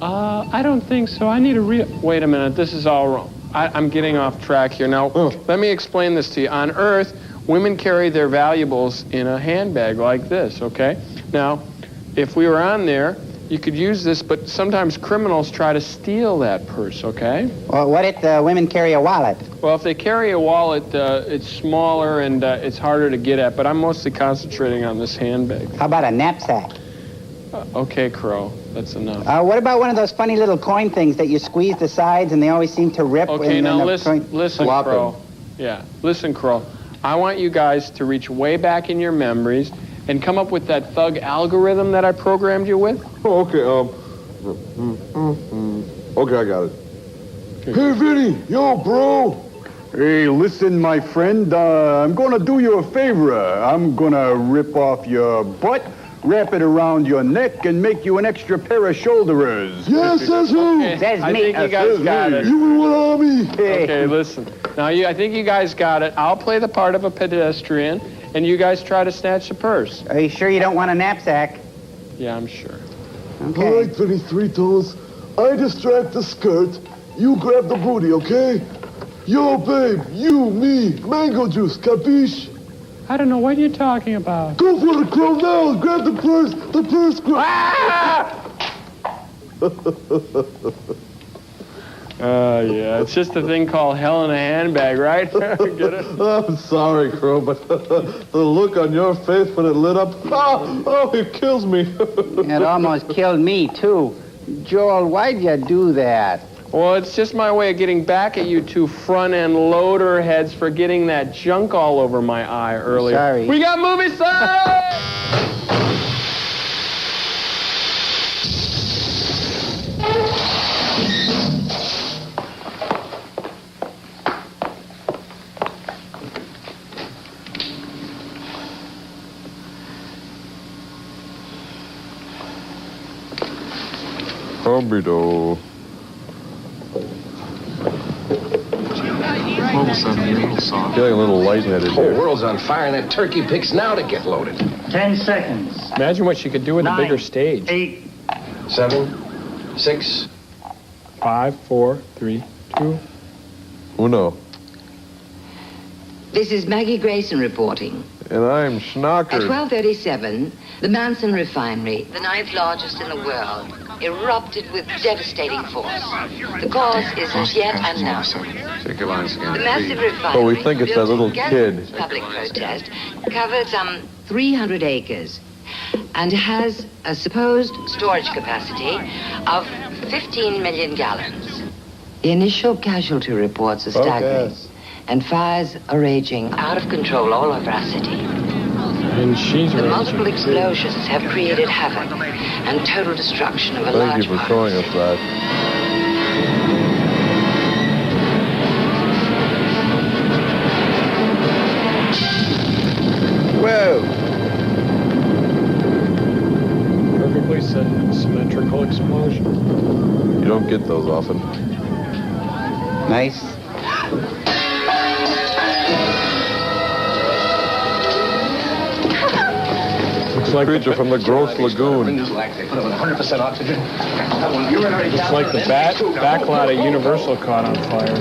I don't think so. I need a real... Wait a minute, this is all wrong. I'm getting off track here. Now, let me explain this to you. On Earth, women carry their valuables in a handbag like this, okay? Now, if we were on there, you could use this, but sometimes criminals try to steal that purse, okay? Well, what if the women carry a wallet? Well, if they carry a wallet, it's smaller and it's harder to get at, but I'm mostly concentrating on this handbag. How about a knapsack? Okay, Crow, that's enough. What about one of those funny little coin things that you squeeze the sides and they always seem to rip? Okay, when now the listen, Crow. Yeah, listen, Crow. I want you guys to reach way back in your memories and come up with that thug algorithm that I programmed you with. Oh, okay, okay, I got it. Hey, Vinny, yo, bro. Hey, listen, my friend, I'm gonna do you a favor. I'm gonna rip off your butt, wrap it around your neck, and make you an extra pair of shoulderers. Yes, says who? Okay, I think you guys got it. You and what army? Okay, listen. Now, I think you guys got it. I'll play the part of a pedestrian, and you guys try to snatch the purse. Are you sure you don't want a knapsack? Yeah, I'm sure. Okay. All right, Vinny Three Toes. I distract the skirt. You grab the booty, okay? Yo, babe, you, me, mango juice, capiche? I don't know what you're talking about. Go for the Crow now! Grab the purse, grab... Yeah, it's just a thing called hell in a handbag, right? Get it? I'm sorry, Crow, but the look on your face when it lit up, it kills me. It almost killed me, too. Joel, why'd you do that? Well, it's just my way of getting back at you two front-end loader heads for getting that junk all over my eye earlier. Sorry. We got movie side! Combido. Mobile 7, a little soft. Feeling a little lightheaded The whole here. world's on fire, and that turkey picks now to get loaded. 10 seconds. Imagine what she could do with a bigger stage. 8. 7, 6. 5, 4, 3, 2. Uno. This is Maggie Grayson reporting. And I'm At schnockered. 12:37, the Manson refinery, the 9th largest in the world, erupted with devastating force. The cause is as yet unknown. Take your lines again. The massive refinery, Oh, we think it's that built little against kid. public protest, covered some 300 acres and has a supposed storage capacity of 15 million gallons. The initial casualty reports are staggering, and fires are raging out of control all over our city. And she's The raging, multiple too. explosions have created havoc and total destruction of a Thank large you for part. showing us that. Whoa! Perfectly symmetrical explosion. You don't get those often. Nice. Looks like Creature from the Gross Lagoon. They put up 100% oxygen. Looks like the back lot of Universal caught on fire.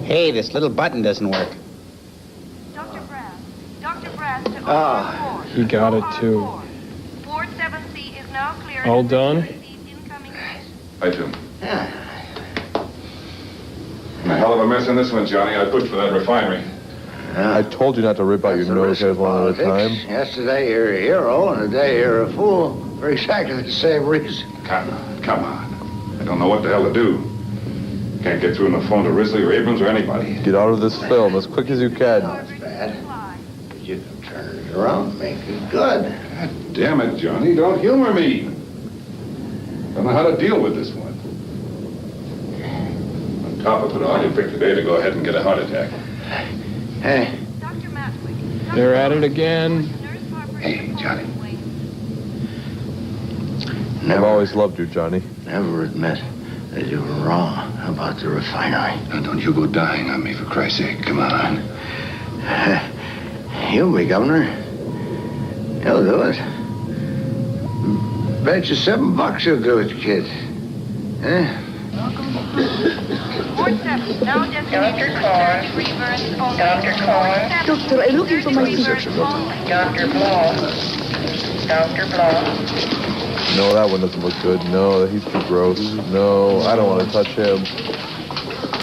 Hey, this little button doesn't work. Ah. He got it too. All done? Hi, Jim. A hell of a mess in this one, Johnny. I pushed for that refinery. I told you not to rip out your nose hairs one at a time. Yesterday you're a hero, and today you're a fool for exactly the same reason. Come on. I don't know what the hell to do. Can't get through on the phone to Risley or Abrams or anybody. Get out of this film as quick as you can. That's bad. But you can turn it around, make it good. God damn it, Johnny. Don't humor me. Don't know how to deal with this one. On top of it all, you picked the day to go ahead and get a heart attack. Hey. They're at it again. Hey, Johnny. I've always loved you, Johnny. Never admit that you were wrong about the refinery. Now, don't you go dying on me, for Christ's sake. Come on. You'll be governor. You'll do it. Bet you $7 you'll do it, kid. Eh? Doctor, I'm looking for my Dr. No, that one doesn't look good. No, he's too gross. No, I don't want to touch him.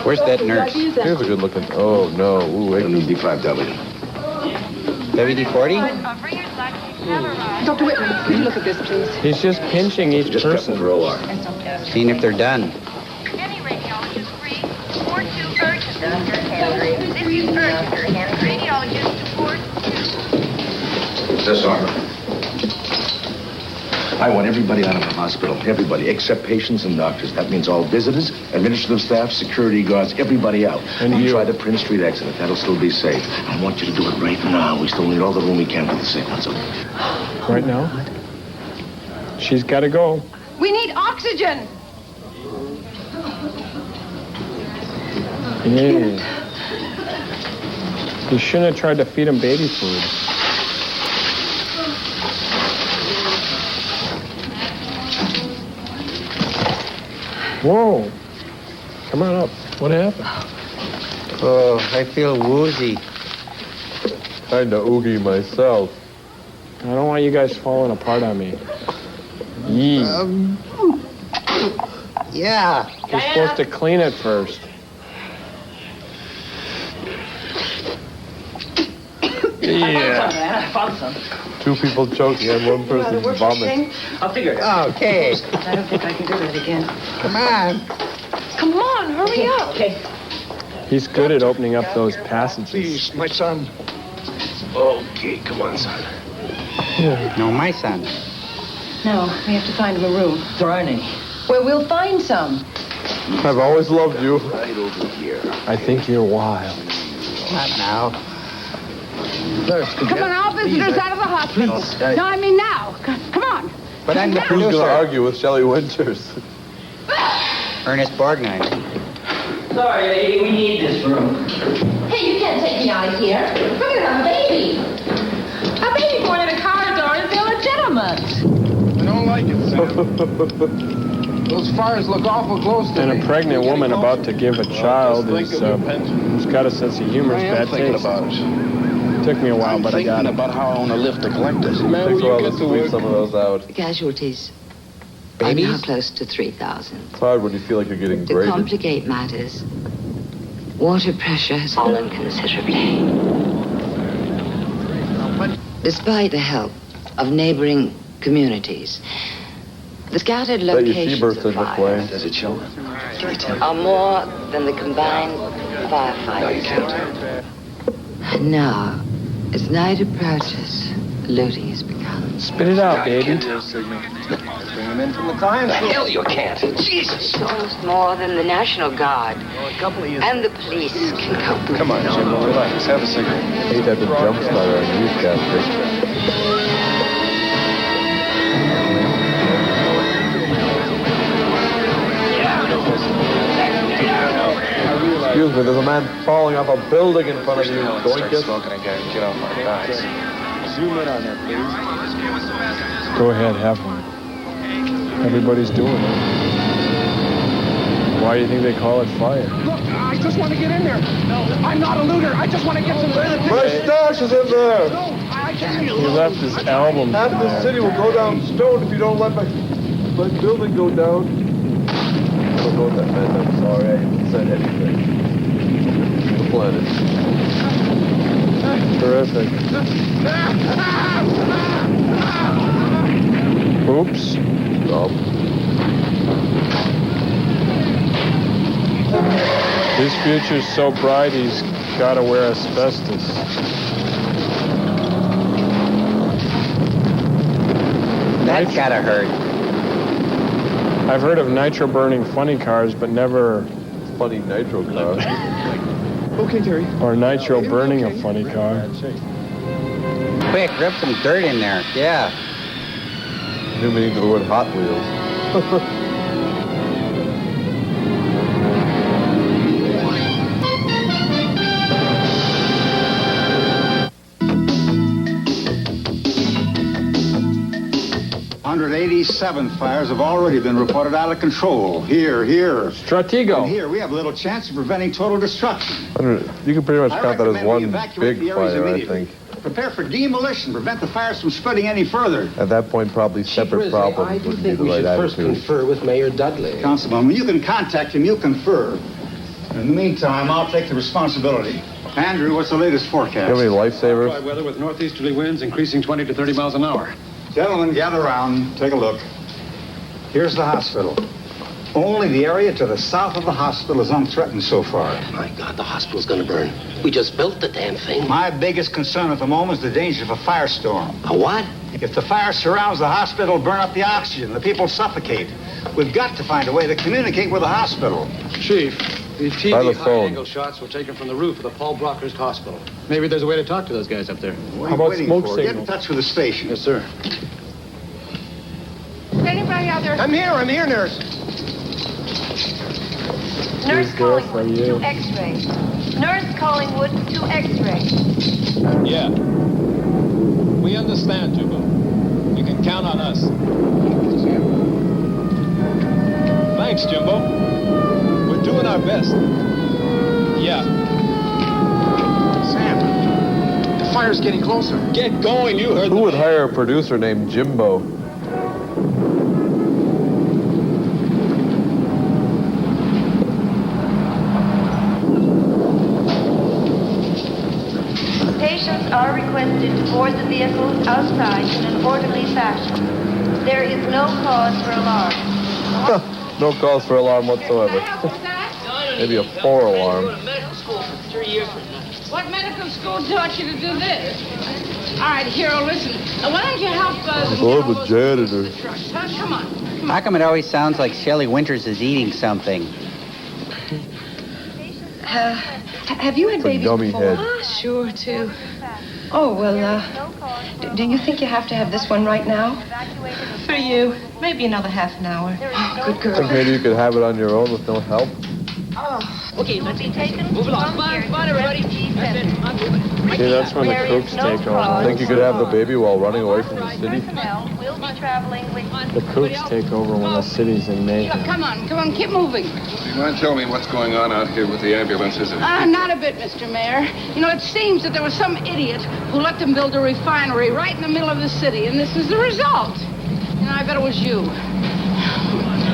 Where's that nurse? Here's a good looking. Oh, no. Ooh, wait. D5W. WD-40? Dr. Whitman, could you look at this, please? He's just pinching each person. For OR. Seeing if they're done. Any radiologist free. 4-2 urgent. Dr. Henry. This is urgent. Radiologist to 4-2. This armor. I want everybody out of the hospital. Everybody, except patients and doctors. That means all visitors, administrative staff, security guards, everybody out. And we you. try the Prince Street exit. That'll still be safe. I want you to do it right now. We still need all the room we can for the sick ones. Right now? She's got to go. We need oxygen. Yeah. You shouldn't have tried to feed him baby food. Whoa. Come on up. What happened? Oh, I feel woozy. Kinda oogie myself. I don't want you guys falling apart on me. Yee. Yeah. You're supposed to clean it first. Yeah. I found some. Two people choking and one person vomits. I'll figure it out. Okay. I don't think I can do that again. Come on. Come on, hurry up. Okay. He's good at opening up those passages. Please, my son. Okay, come on, son. No, my son. No, we have to find him a room. There aren't any. Well, we'll find some. I've always loved you. Right over here. I think you're wild. Not now. Nurse, could Come on, all visitors out of the hospital. No, I mean now. Come on. But I'm the Who's producer. going to argue with Shelley Winters? Ernest Borgnine. Sorry, lady, we need this room. Hey, you can't take me out of here. I'm gonna have a baby. A baby born in a car door is illegitimate. I don't like it, Sam. Those fires look awful close to me. And a pregnant woman about to give a child who's got a sense of humor is bad taste. About it. Took me a while, but I got it. About how I want to lift the collectors. Man, takes a while to squeeze some of those out. The casualties Babies? are now close to 3,000. It's hard when you feel like you're getting To graded. complicate matters, water pressure has fallen considerably. Despite the help of neighboring communities, the scattered locations of fires Does it show? are more than the combined firefighters. And now, as night approaches, looting has begun. Spit it out, baby. Bring them in from the time. The hell you can't. Jesus. It's almost more than the National Guard and the police can cope with. Come on, Jimbo, relax. Have a cigarette. I hate that the jump starter on newscasters. Excuse me, there's a man falling off a building in front of you. Doinkus. Get off my guys. Zoom in on that, please. Go ahead, have one. Everybody's doing it. Why do you think they call it fire? Look, I just want to get in there. No, I'm not a looter. I just want to get some... My stash is in there. No, I can't. He left his album Half in the there. city will go down stone if you don't let my building go down. I don't know what that meant. I'm sorry. I haven't said anything. The planet. Terrific. Oops. His future's so bright, he's got to wear asbestos. That's gotta hurt. I've heard of nitro burning funny cars, but never... Funny nitro car. Okay, Terry. Or nitro burning a funny car. Quick, rip some dirt in there. Yeah. New meaning to the word Hot Wheels. 187 fires have already been reported out of control. Here. Stratego. And here, we have little chance of preventing total destruction. You can pretty much count that as recommend we one evacuate big the areas fire, I immediately. think. Prepare for demolition. Prevent the fires from spreading any further. At that point, probably separate problems would be the right attitude. Confer with Mayor Dudley. Councilman, when you can contact him, you confer. In the meantime, I'll take the responsibility. Andrew, what's the latest forecast? Do you have any lifesavers? Dry weather with northeasterly winds increasing 20 to 30 miles an hour. Gentlemen, gather around. Take a look. Here's the hospital. Only the area to the south of the hospital is unthreatened so far. My God, the hospital's gonna burn. We just built the damn thing. My biggest concern at the moment is the danger of a firestorm. A what? If the fire surrounds the hospital, burn up the oxygen. The people suffocate. We've got to find a way to communicate with the hospital. Chief, the By TV the phone. high-angle shots were taken from the roof of the Paul Brockhurst Hospital. Maybe there's a way to talk to those guys up there. What are How you about waiting smoke for? Get in signals? touch with the station. Yes, sir. Is anybody out there? I'm here, nurse. Nurse Who's there for Collingwood you? to X-ray. Nurse Collingwood to X-ray. Yeah. We understand, Jimbo. You can count on us. Thanks, Jimbo. We're doing our best. Yeah. Sam, The fire's getting closer. Get going, you heard Who would hire a producer named Jimbo? Patients are requested to board the vehicles outside in an orderly fashion. There is no cause for alarm. No cause for alarm whatsoever. Maybe a 4 alarm. medical school for 3 years. What medical school taught you to do this? All right, Hero, listen. Why don't you help us? I'm a janitor. Come on. How come it always sounds like Shelley Winters is eating something? Have you had It's a babies dummy before? head. Ah, sure, too. Oh, well, do you think you have to have this one right now? For you. Maybe another half an hour. Oh, good girl. I think maybe you could have it on your own with no help. Okay, let's move along. Come on, everybody. That's it. See, that's when the crooks take over. Think you could have the baby while running away from the city? The crooks take over when the city's in mayhem. Come on, keep moving. Do you mind telling me what's going on out here with the ambulances? Not a bit, Mr. Mayor. You know, it seems that there was some idiot who let them build a refinery right in the middle of the city, and this is the result. You know, I bet it was you.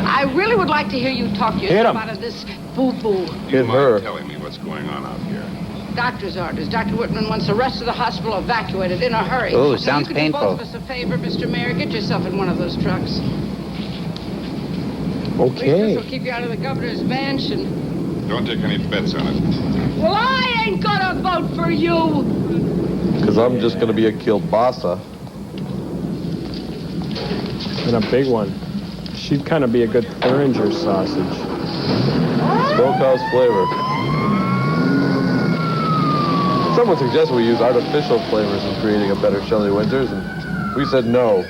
I really would like to hear you talk to yourself out of this boo-boo. Hit her. Telling me what's going on out here. Doctor's orders. Dr. Whitman wants the rest of the hospital evacuated in a hurry. Oh, Now, sounds you could painful. Do both of us a favor, Mr. Mayor. Get yourself in one of those trucks. Okay. This will keep you out of the governor's mansion. Don't take any bets on it. Well, I ain't gonna vote for you. Because I'm just going to be a kielbasa. And a big one. She'd kind of be a good Thuringer sausage. Smokehouse flavor. Someone suggested we use artificial flavors in creating a better Shelley Winters, and we said no.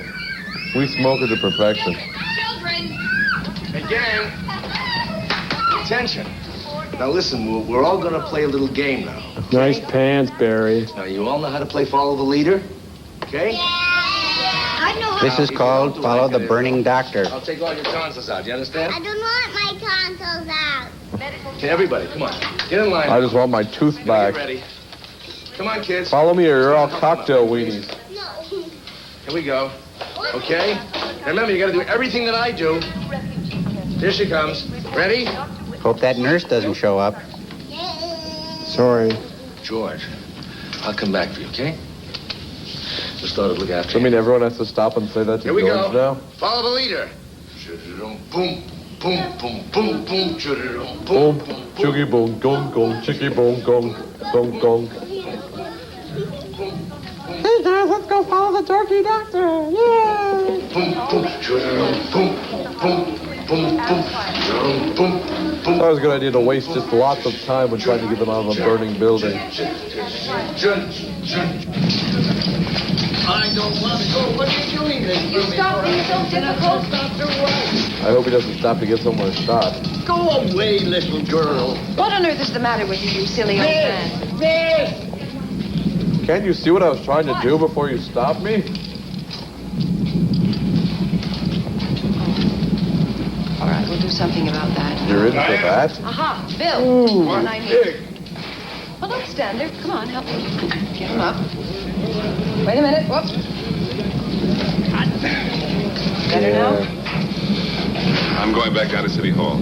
We smoke it to perfection. Hey, gang. Attention. Now listen, we're all gonna play a little game now. Nice pants, Barry. Now you all know how to play follow the leader, okay? I know. This is called Follow the Burning Doctor. I'll take all your tonsils out, you understand? I don't want my tonsils out. Okay, everybody, come on. Get in line. I just want my tooth back. Get ready. Come on, kids. Follow me or you're all cocktail weenies. Here we go. Okay? Remember, you gotta do everything that I do. Here she comes. Ready? Hope that nurse doesn't show up. Sorry. George, I'll come back for you, okay? Just thought I'd look after So, I you. mean, everyone has to stop and say that to Here we George go. now? Follow the leader. Boom, boom, boom, boom, boom, boom, Boom, chuggy boom, gong, gong, chicky boom, gong, gong, gong. Hey guys, let's go follow the dorky doctor. Yay! That was a good idea to waste just lots of time when trying to get them out of a burning building. I don't want to go. What are you doing this? You stop being so difficult. I hope he doesn't stop to get somewhere shot. Go away, little girl. What on earth is the matter with you, you silly old man? Can't you see what I was trying to do before you stopped me? All right, we'll do something about that. You're in for that? Aha, Bill. Ooh, One I need. Well, don't stand there. Come on, help me. Get him up. Wait a minute. Whoops. Better now? I'm going back down to City Hall.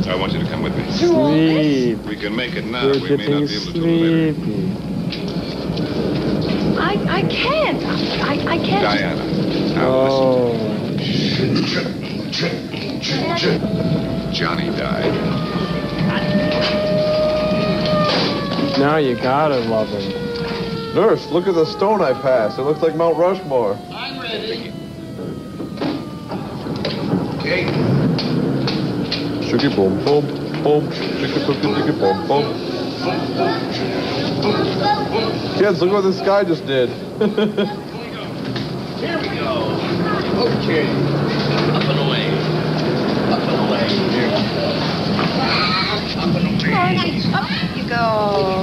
I want you to come with me. Sleep. We can make it now. You're We may not getting be able to do it later. sleepy. I can't. I can't. Diana, now Oh. listen. Johnny died. Now you gotta love him. Nurse, look at the stone I passed. It looks like Mount Rushmore. I'm ready. Okay. Shuggy boom, boom, boom, shuggy cookie, shuggy boom, boom. Kids, look what this guy just did. Here we go. Okay. Up and away. Up and away. Here. Up and away. Up you go.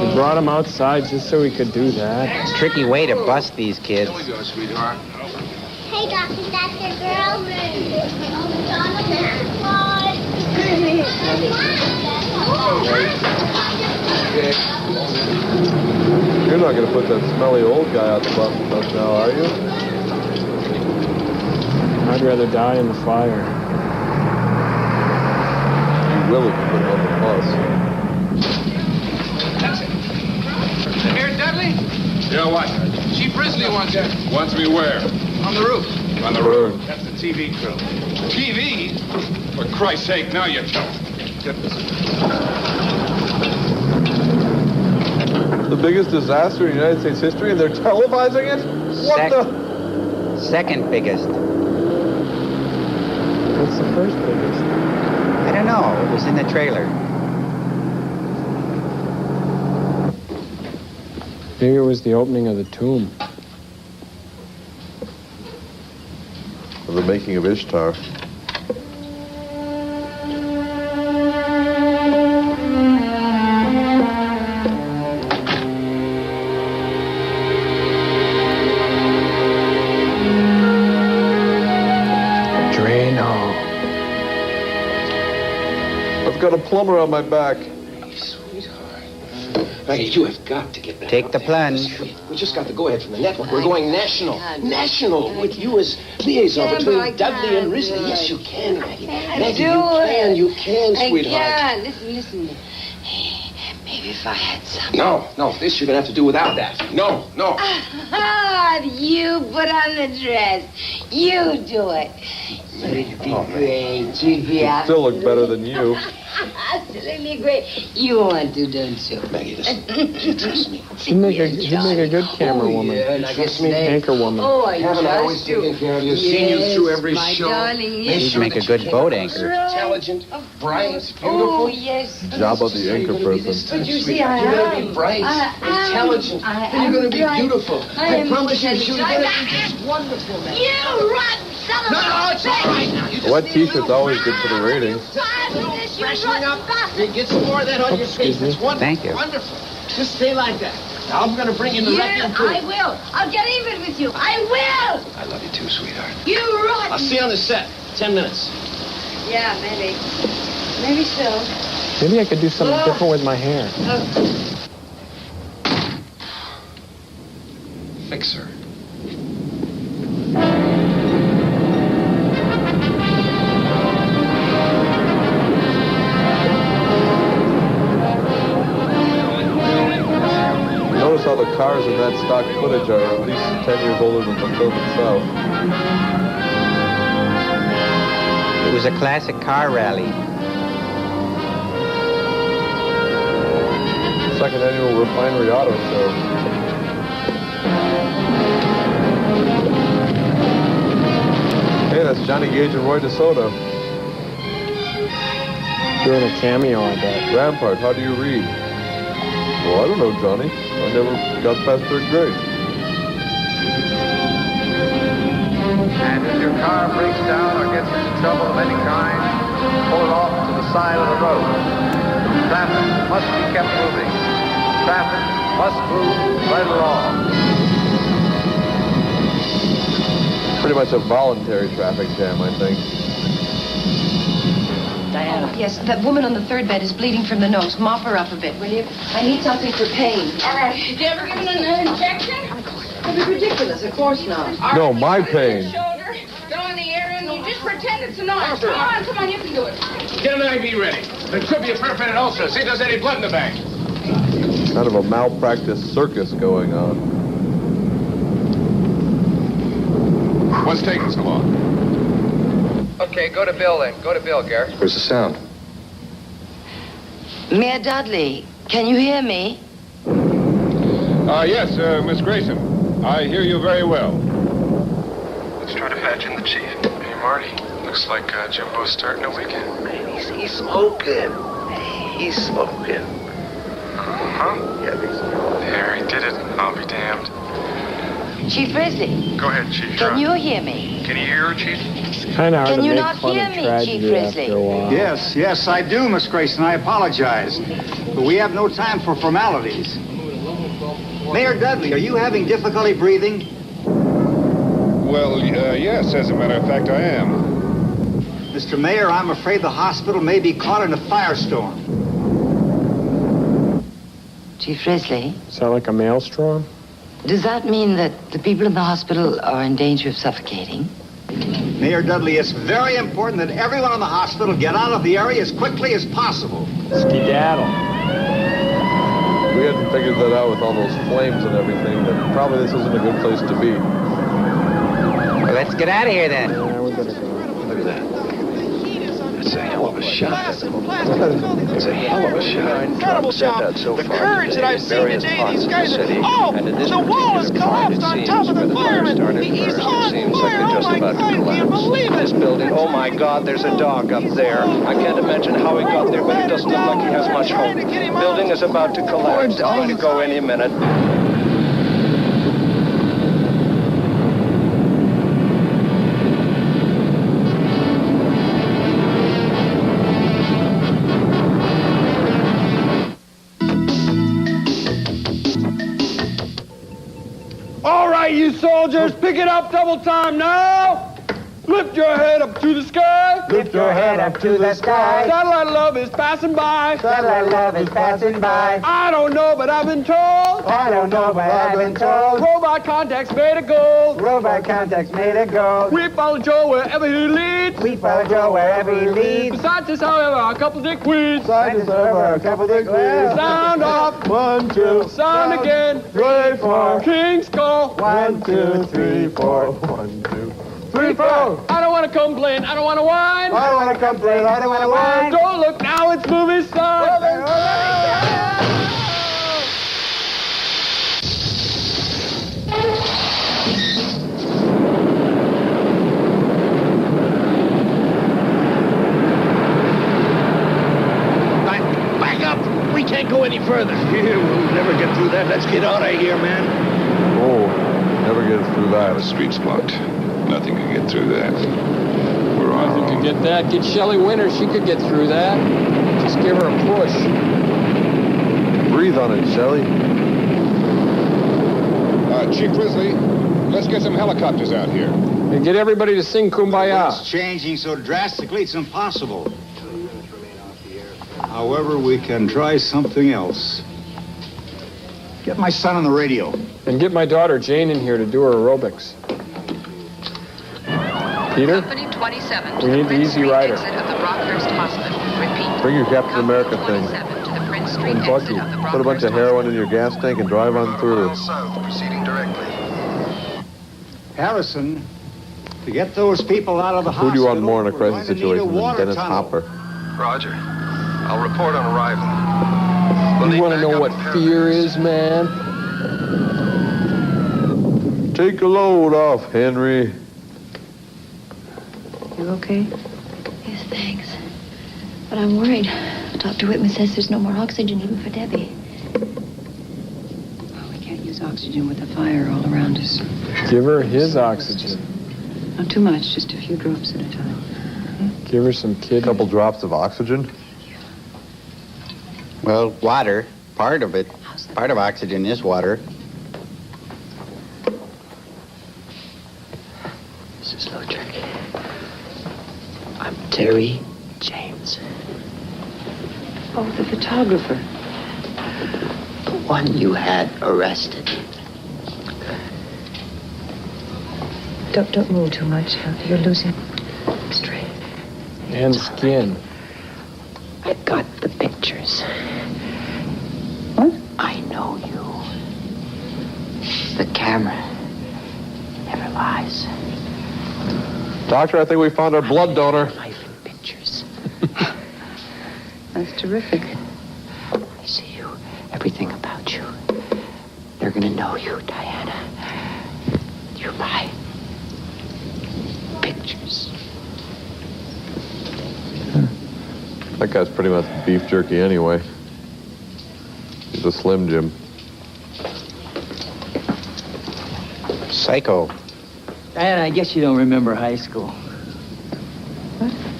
We brought him outside just so we could do that. Tricky way to bust these kids. Here we go, sweetheart. Hey, Doc, is that your girl? You're not going to put that smelly old guy out the bus with us now, are you? I'd rather die in the fire. You will if you put him on the bus. That's it. Here, Dudley? Yeah, what? Chief Risley wants you. Wants me where? On the roof. On the roof. That's the TV crew. TV? For Christ's sake, now you tell. The biggest disaster in United States history, and they're televising it? What the? Second biggest. What's the first biggest? I don't know. It was in the trailer. Maybe it was the opening of the tomb. Or the making of Ishtar. I've got a plumber on my back. Maggie, you have got to get back. Take the plunge. We just got the go-ahead from the network. We're going national. National with you as liaison between Dudley and Risley. Yes, you can, Maggie. Maggie, you can, sweetheart. I can. Listen. Maybe if I had some. No, this you're going to have to do without that. No. You put on the dress. You do it. You'd be great. You'd be You still look better than you. absolutely great. You want to, don't you? Maggie, listen. You trust me. She'd make a good camera woman. Yeah, trust me. Anchor woman. Oh, I Haven't I always trust you. taken care of you? Seen you through every my show. Darling, yes. She'd make a good boat anchor. Intelligent, bright, beautiful. Oh, yes. Jabba the anchor person. But you see, I You're going to am. be bright, intelligent, and you're going to be beautiful. I promise you, you're going to be just wonderful, man. You run, son of No, it's all right now. A wet t-shirt's always good for the ratings. Freshening up. Get some more of that on your face. It's wonderful. Thank you. Wonderful. Just stay like that. Now, I'm going to bring in the wrecking crew. I will. I'll get even with you. I will. I love you too, sweetheart. You run. I'll see you on the set. 10 minutes. Yeah, maybe. Maybe so. Maybe I could do something different with my hair. Fix her. Notice how the cars in that stock footage are at least 10 years older than the film itself. It was a classic car rally. Second annual refinery auto show. Hey, that's Johnny Gage and Roy DeSoto. Doing a cameo, I bet. Rampart, how do you read? Well, I don't know, Johnny. I never got past third grade. And if your car breaks down or gets into trouble of any kind, pull it off to the side of the road. Traffic must be kept moving. Traffic must move right along. Pretty much a voluntary traffic jam, I think. Diana. Yes, that woman on the third bed is bleeding from the nose. Mop her up a bit, will you? I need something for pain. Did you ever give her an injection? That'd be ridiculous. Of course not. No, my pain. Shoulder. Go in the air and you just pretend it's a noise. Come on, you can do it. Get an IV ready. There could be a perforated ulcer. See if there's any blood in the bag. Kind of a malpractice circus going on. What's taking so long? Okay, go to Bill then. Go to Bill, Garrett. Where's the sound? Mayor Dudley, can you hear me? Yes, Miss Grayson. I hear you very well. Let's try to patch in the chief. Hey, Marty. Looks like Jimbo's starting a weekend. He's smoking. He's smoking. Uh-huh. Yeah, There, he did it. I'll be damned. Chief Risley. Go ahead, Chief. Can you hear me? Can you hear her, Chief? Kind of hard Can to you make not fun hear of me, tragedy Chief Risley? after a while. Yes, I do, Miss Grayson. I apologize. But we have no time for formalities. Mayor Dudley, are you having difficulty breathing? Well, yes, as a matter of fact, I am. Mr. Mayor, I'm afraid the hospital may be caught in a firestorm. Chief Risley, Is that like a maelstrom? does that mean that the people in the hospital are in danger of suffocating? Mayor Dudley, it's very important that everyone in the hospital get out of the area as quickly as possible. Skedaddle. We hadn't figured that out with all those flames and everything, but probably this isn't a good place to be. Well, let's get out of here then. Yeah, we better go. Look at that. That's a hell of a shot. That's a hell of a shot. Incredible shot. The courage that I've seen today, these guys are... Oh, the wall has collapsed on top of the fireman. He's on fire. Oh, my God, I can't believe it. Building. Oh, my God, there's a dog up there. I can't imagine how he got there, but it doesn't look like he has much hope. Building is about to collapse. It's going to go any minute. soldiers, pick it up double time now. Lift your head up to the sky. Lift your head up to the sky. Satellite love is passing by. Satellite love is passing by. I don't know, but I've been told. I don't know, but I've been told. Robot contacts made of gold. Robot contacts made of gold. We follow Joe wherever he leads. We follow Joe wherever he leads. Besides this, however, a couple dick weeds. Besides this, however, a couple dick weeds. Sound off. 1, 2. Sound again. 3, 4. King's call. 1, 2, 3, 4. 1, 2, 3, 4. I don't want to complain. I don't want to whine. I don't want to complain. I don't want to whine. Don't look now. It's movie time. Back up! We can't go any further. Here, we'll never get through that. Let's get out of here, man. Oh, never get through that. The street's blocked. Nothing can get through that. We're on our Nothing own. could get that. Get Shelley Winter. She could get through that. Just give her a push. Breathe on it, Shelley. Chief Risley, let's get some helicopters out here. And get everybody to sing Kumbaya. It's changing so drastically, it's impossible. However, we can try something else. Get my son on the radio. And get my daughter Jane in here to do her aerobics. Peter? Company 27 We need the Easy Rider. exit of the Brockhurst Hospital. Repeat. Bring your Captain America thing. 27 to the Prince Street And Bucky. exit of the Put a bunch of heroin in your gas tank and drive on through. Proceeding directly. Harrison, to get those people out of the Who hospital, do you want more in a we're crisis going to need a situation than water Dennis tunnel. Hopper? Roger. I'll report on arrival. You want to know what fear is, man? Take a load off, Henry. You okay? Yes, thanks. But I'm worried. Dr. Whitman says there's no more oxygen even for Debbie. We can't use oxygen with the fire all around us. Give her his oxygen. Not too much, just a few drops at a time. Give her some kidney. A couple drops of oxygen? Well, water, part of it. Part of oxygen is water. Mrs. Lotrick. I'm Terry James. Oh, the photographer. The one you had arrested. Don't move too much. You're losing strength. And skin. I've got the pictures. What? I know you. The camera never lies. Doctor, I think we found our blood donor. Life in pictures. That's terrific. I see you. Everything about you. They're gonna know you, Diana. You buy pictures. That guy's pretty much beef jerky anyway. He's a Slim Jim. Psycho. Diana, I guess you don't remember high school.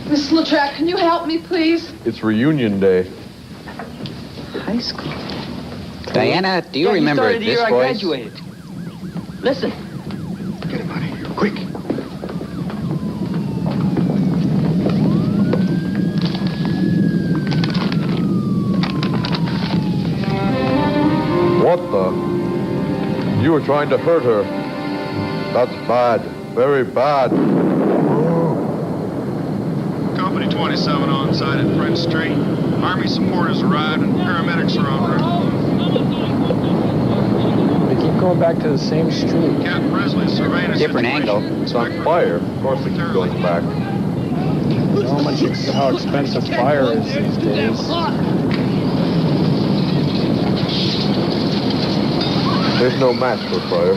Miss Latrack, can you help me, please? It's reunion day. High school. Diana, do you remember started the this year I voice? graduated. Listen. Get him out of here, quick. What the? You were trying to hurt her. That's bad. Very bad. Company 27 on site at Prince Street. Army supporters arrived and paramedics are en route. They keep going back to the same street. Captain Risley surveying a Different situation. angle. It's on fire. Of course it keeps going back. How expensive fire is these days. There's no match for fire.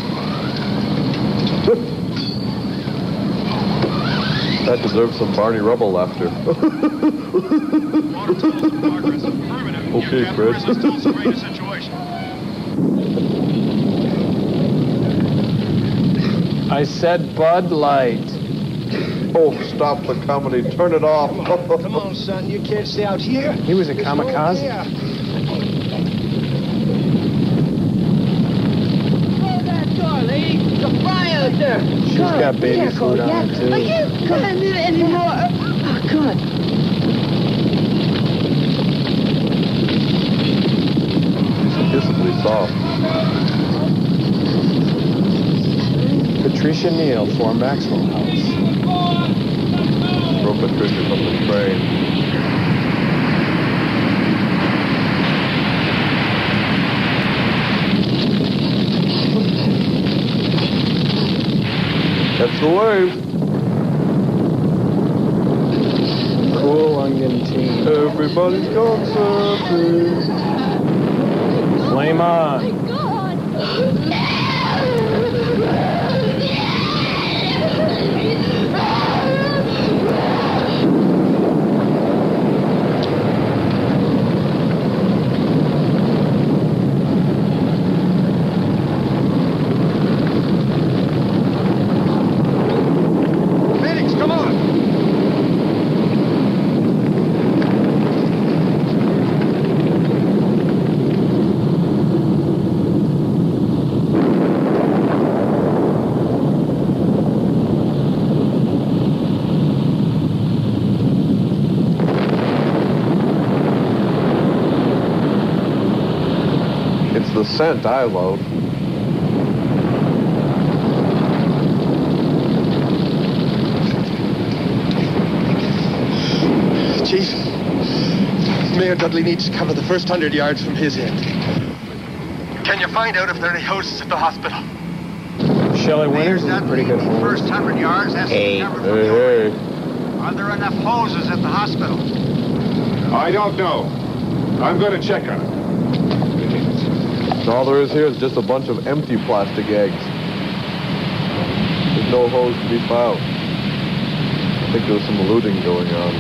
That deserves some Barney Rubble laughter. Okay, Fred. I said Bud Light. Oh, stop the comedy. Turn it off. Come on, son. You can't stay out here. He was a kamikaze. Close that door, lady. The fire Doctor! She's got baby food on her, too. I can't stand it anymore. Oh, God. Kissably soft. Patricia Neal for Maxwell House. Throw Patricia from the train. That's the wave. Cool London team. Everybody's gone surfing. Flame on. Phoenix, come on! It's the scent I love. Chief, Mayor Dudley needs to cover the first 100 yards from his end. Can you find out if there are any hoses at the hospital? Shelley Winters is a pretty good hole. First 100 yards has to be covered from the Hey. Are there enough hoses at the hospital? I don't know. I'm going to check on it. All there is here is just a bunch of empty plastic eggs. There's no hose to be found. I think there was some looting going on.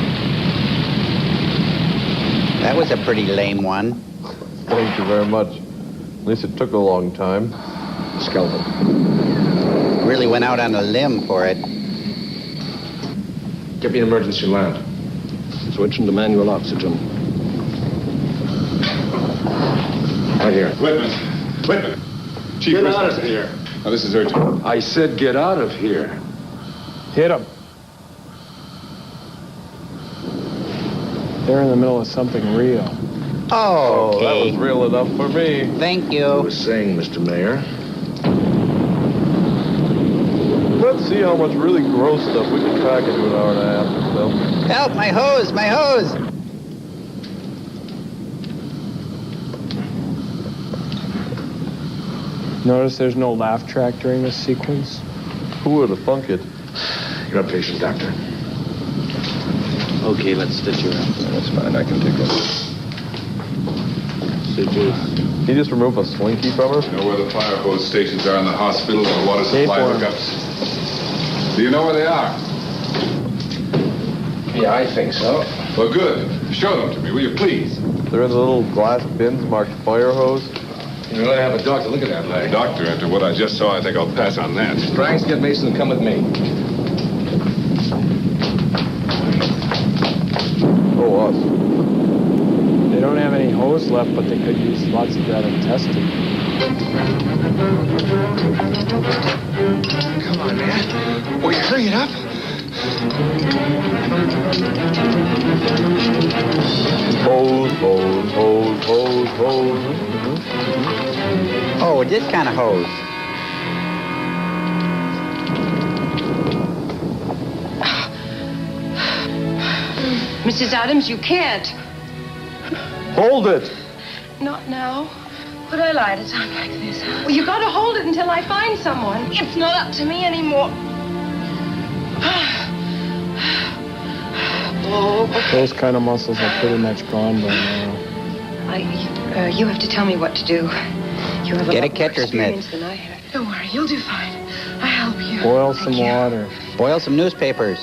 That was a pretty lame one. Thank you very much. At least it took a long time. Skeleton. Really went out on a limb for it. Get me an emergency lamp. Switching to manual oxygen. Right here. Whitman. Chief, Get out of here. Now, this is urgent. I said get out of here. Hit him. They're in the middle of something real. Oh, That okay. was real enough for me. Thank I you. was saying, Mr. Mayor. Let's see how much really gross stuff we can pack into an hour and a half or so. Help, my hose, my hose. Notice there's no laugh track during this sequence. Who would have thunk it? You're a patient, Doctor. Okay, let's stitch you up. That's fine. I can take that. Stitches. He just removed a slinky from her? You know where the fire hose stations are in the hospital and the water supply hookups? Do you know where they are? Yeah, I think so. Well, good. Show them to me, will you please? They're in the little glass bins marked fire hose. You're going to have a doctor look at that, Larry. Doctor, after what I just saw, I think I'll pass on that. Franks, get Mason and come with me. Oh, us. They don't have any hose left, but they could use lots of that in testing. Come on, man. Will you hurry it up? Hose. Oh, this kind of hose. Mrs. Adams, you can't. Hold it! Not now. Would I lie to time like this? Well, you gotta hold it until I find someone. It's not up to me anymore. Those kind of muscles are pretty much gone by now. You have to tell me what to do. You have Get a lot more catcher's mitt. experience than I have. Don't worry, you'll do fine. I'll help you. Boil some water. Boil some newspapers.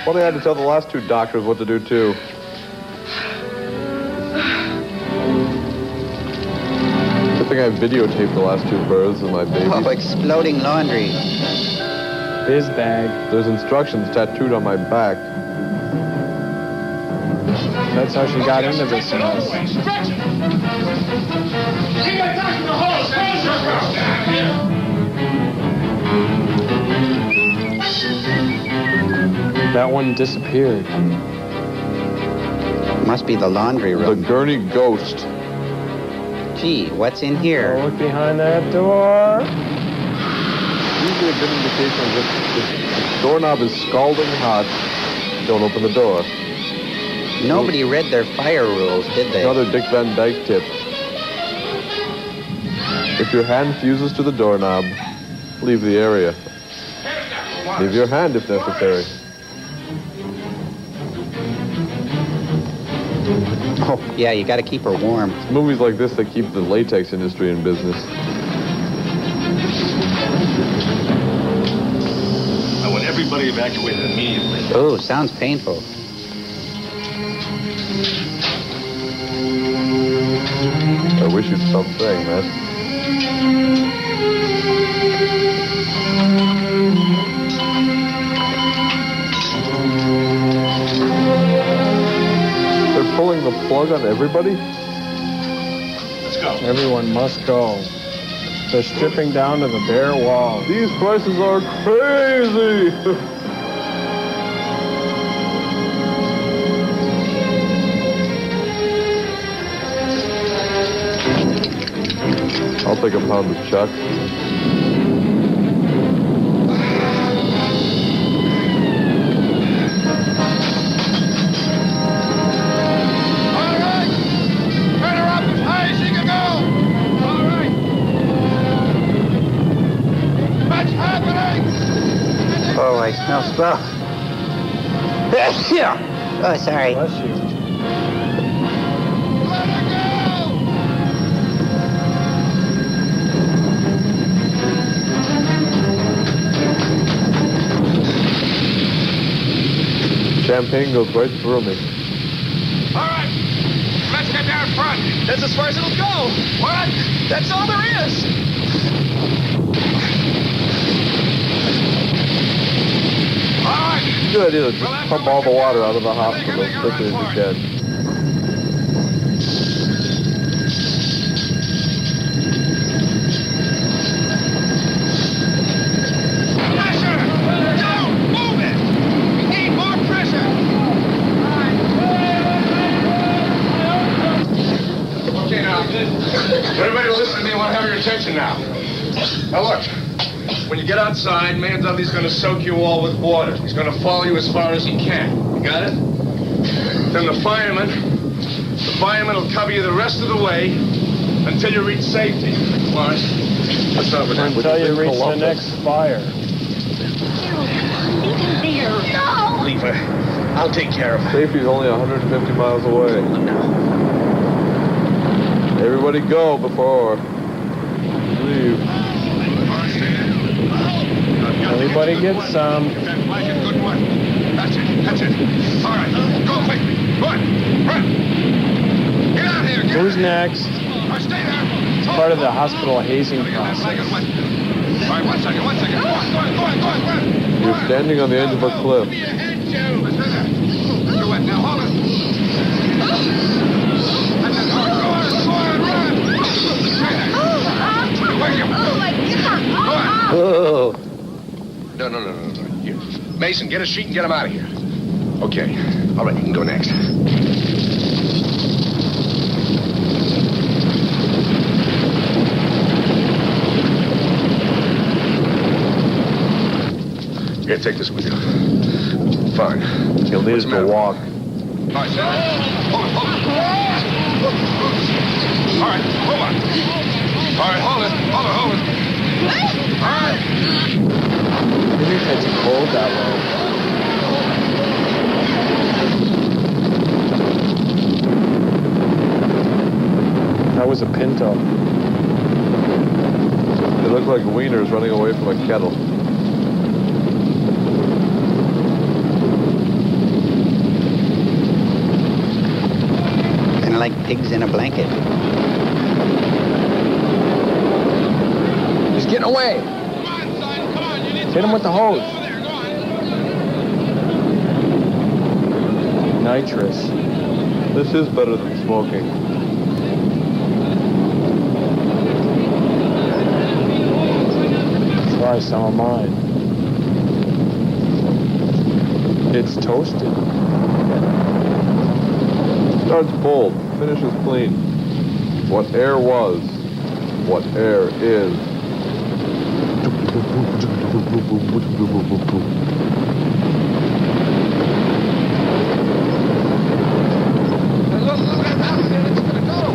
Well, they had to tell the last two doctors what to do, too. Good thing I videotaped the last two births of my babies. Oh, exploding laundry. Biz bag. There's instructions tattooed on my back. That's how she got into this mess. That one disappeared. Must be the laundry room. The Gurney ghost. Gee, what's in here? Don't look behind that door. Usually a good indication is if the doorknob is scalding hot, don't open the door. Nobody read their fire rules, did they? Another Dick Van Dyke tip. If your hand fuses to the doorknob, leave the area. Leave your hand if necessary. Oh, yeah, you gotta keep her warm. It's movies like this that keep the latex industry in business. I want everybody evacuated immediately. Oh, sounds painful. I wish you'd stop saying that. They're pulling the plug on everybody? Let's go. Everyone must go. They're stripping down to the bare wall. These prices are crazy! I'll take a pound of chuck. Oh, I smell smoke. Oh, sorry. Bless you. Champagne goes right through me. All right, let's get down front. That's as far as it'll go. What? That's all there is. All right. Good idea to just pump all the water out of the hospital as quickly as you can. Pressure! Don't move it! We need more pressure! Okay, now, everybody listen to me. I want to have your attention now. Now, look. When you get outside, Man Dudley's going to soak you all with water. He's going to follow you as far as he can. You got it? Then the fireman will cover you the rest of the way until you reach safety. Lawrence, let's start with that. Until you reach the next fire. No! Leave her. I'll take care of her. Safety's only 150 miles away. Everybody go before leave. Everybody get some. Get that blanket, good one. That's it. All right, go quick. Run. Get out here. Who's next? Stay there. It's part of the hospital hazing process. All right, one second. Go on. You're standing on the edge of a cliff. You're wet now. Hold it. That's it. Go on, run. Where's your... Oh, my God. Go on. Oh. No. Here. Mason, get a sheet and get him out of here. Okay. All right, you can go next. Here, take this with you. Fine. You'll need us to walk. All right, hold it. All right, hold on. All right, hold it. All right. Maybe if it's cold that way. That was a Pinto. They look like wieners running away from a kettle. Kind of like pigs in a blanket. He's getting away. Hit him with the hose. Nitrous. This is better than smoking. Try some of mine. It's toasted. Starts bold, finishes clean. What air was, what air is.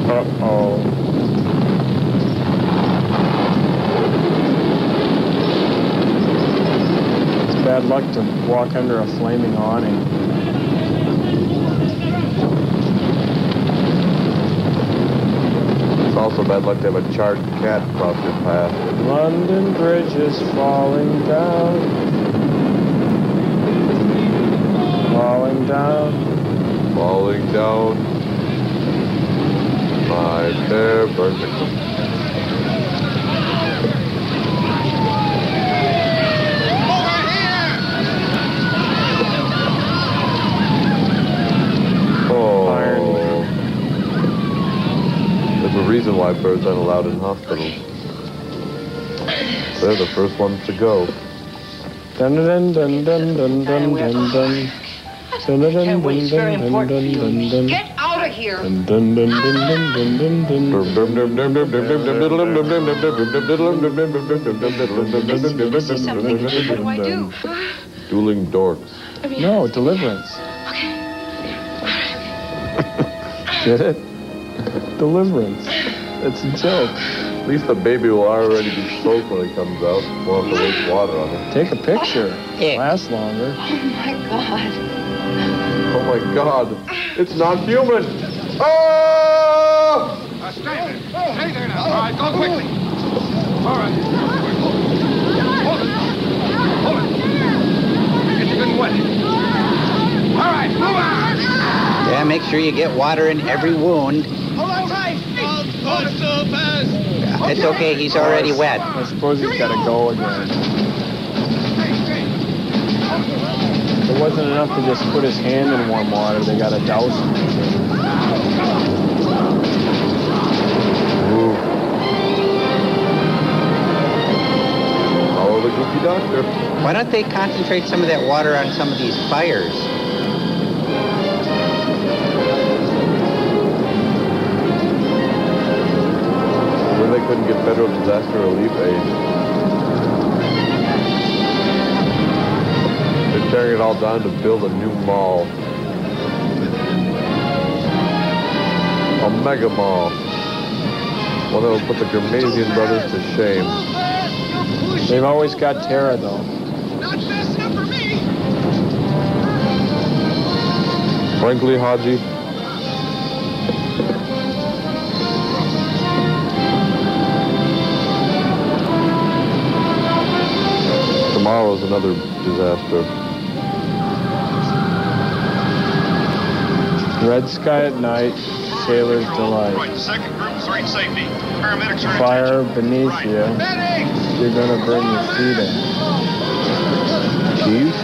Uh-oh. It's bad luck to walk under a flaming awning. It's also bad luck to have a charred cat cross your path. London Bridge is falling down. Falling down. Falling down. My hair burns. There's a reason why birds aren't allowed in hospitals. They're the first ones to go. Dun dun dun dun dun dun dun dun. Can't wait, it's very important for you. Get out of here! Dun dun dun dun dun dun dun Something. What do I do? Dueling dorks. No, deliverance. Get it? Deliverance. It's a joke. At least the baby will already be soaked when it comes out. Won't have to waste water on it. Take a picture. Lasts longer. Oh my God. Oh my God. It's not human. Oh! Stay there. Stay there now. All right, go quickly. All right. Hold it. Hold it. It's been wet. All right, move on. Yeah, make sure you get water in every wound. Hold on tight. Hold it so fast. It's okay, he's already wet. I suppose he's got to go again. It wasn't enough to just put his hand in warm water. They got to douse him. Follow the goofy doctor. Why don't they concentrate some of that water on some of these fires? Then they couldn't get federal disaster relief aid. They're tearing it all down to build a new mall. A mega mall. One that will put the Gramasian brothers to shame. They've always got Tara, though. Frankly, Haji, tomorrow's another disaster. Red sky at night, sailor's delight. Right, second group's right safety. Paramedics are Fire beneath you. You're gonna burn your feet in. Cheese?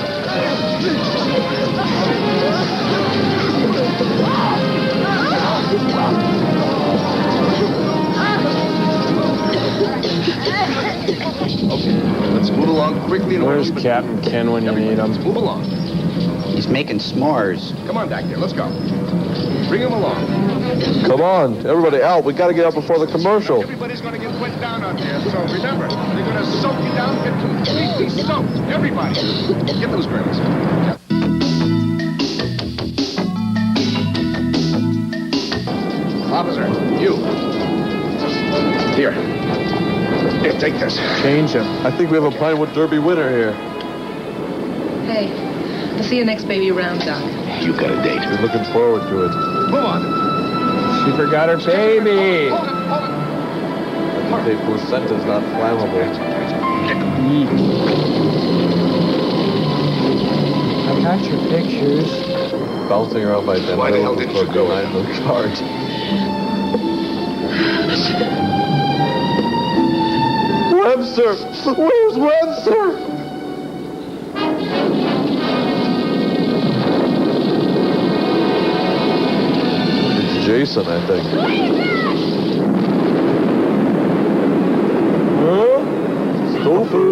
Okay, let's move along quickly. Where's Captain Ken when you need him? Let's move along. He's making s'mores. Come on back there, let's go. Bring him along. Come on, everybody out. We got to get out before the commercial. Everybody's going to get wet down out there, so remember, they're going to soak you down, get completely soaked. Everybody. Get those girls. Officer, you. Here. Here, take this. Change him. I think we have a Pinewood Derby winner here. Hey, we'll see you next baby round, Doc. You got a date. We're looking forward to it. Move on. She forgot her baby. I think the placenta's not flammable. I got your pictures. Bouncing around by them. Why the hell didn't you go? Behind the cart. Webster! Where's Webster? It's Jason, I think. Huh? Tofu.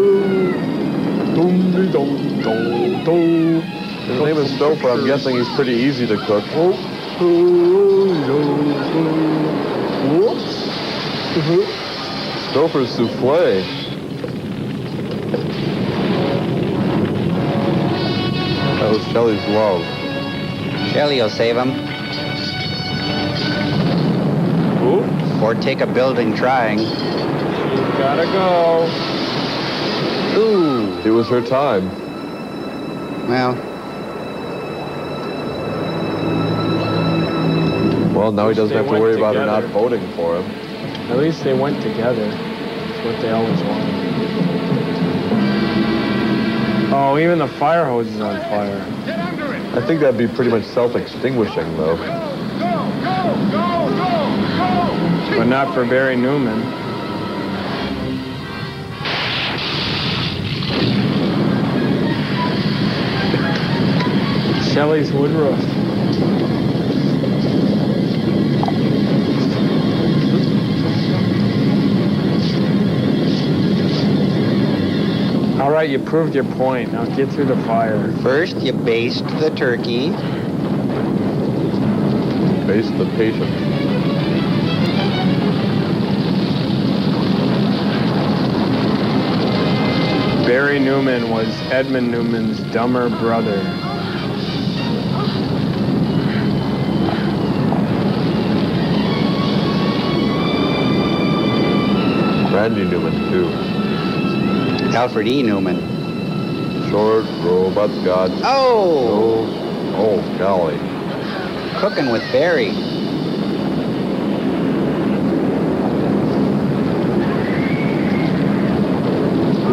Dum-de-dum-dum-dum. His name is Stouffer. I'm guessing he's pretty easy to cook. Whoops. Stouffer's souffle. That was Shelley's love. Shelley will save him. Oops. Or take a building trying. She's gotta go. Ooh. It was her time. Well, now he doesn't have to worry about her not voting for him. At least they went together. That's what they always wanted. Oh, even the fire hose is on fire. I think that'd be pretty much self-extinguishing, though. But not for Barry Newman. Shelley's Woodruff. All right, you proved your point. Now get through the fire. First, you baste the turkey. Baste the patient. Barry Newman was Edmund Newman's dumber brother. Randy Newman, too. Alfred E. Newman. Short, robot god. Oh! Oh, golly. Cooking with Barry.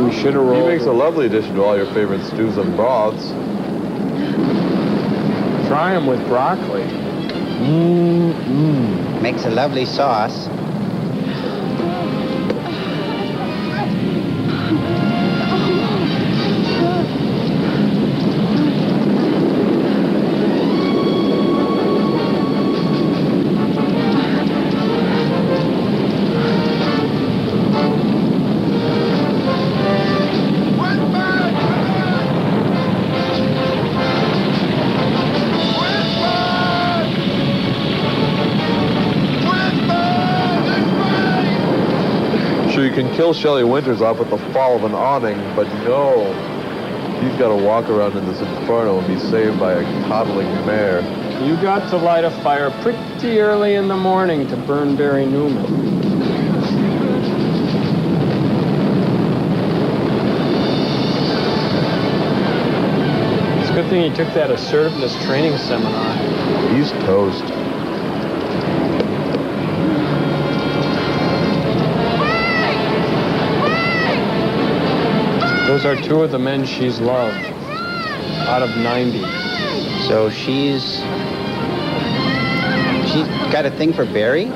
We should have rolled. He makes a lovely addition to all your favorite stews and broths. Try them with broccoli. Makes a lovely sauce. You can kill Shelley Winters off with the fall of an awning, but no. He's got to walk around in this inferno and be saved by a toddling mare. You got to light a fire pretty early in the morning to burn Barry Newman. It's a good thing he took that assertiveness training seminar. He's toast. Those are two of the men she's loved out of 90. So she's got a thing for Barry?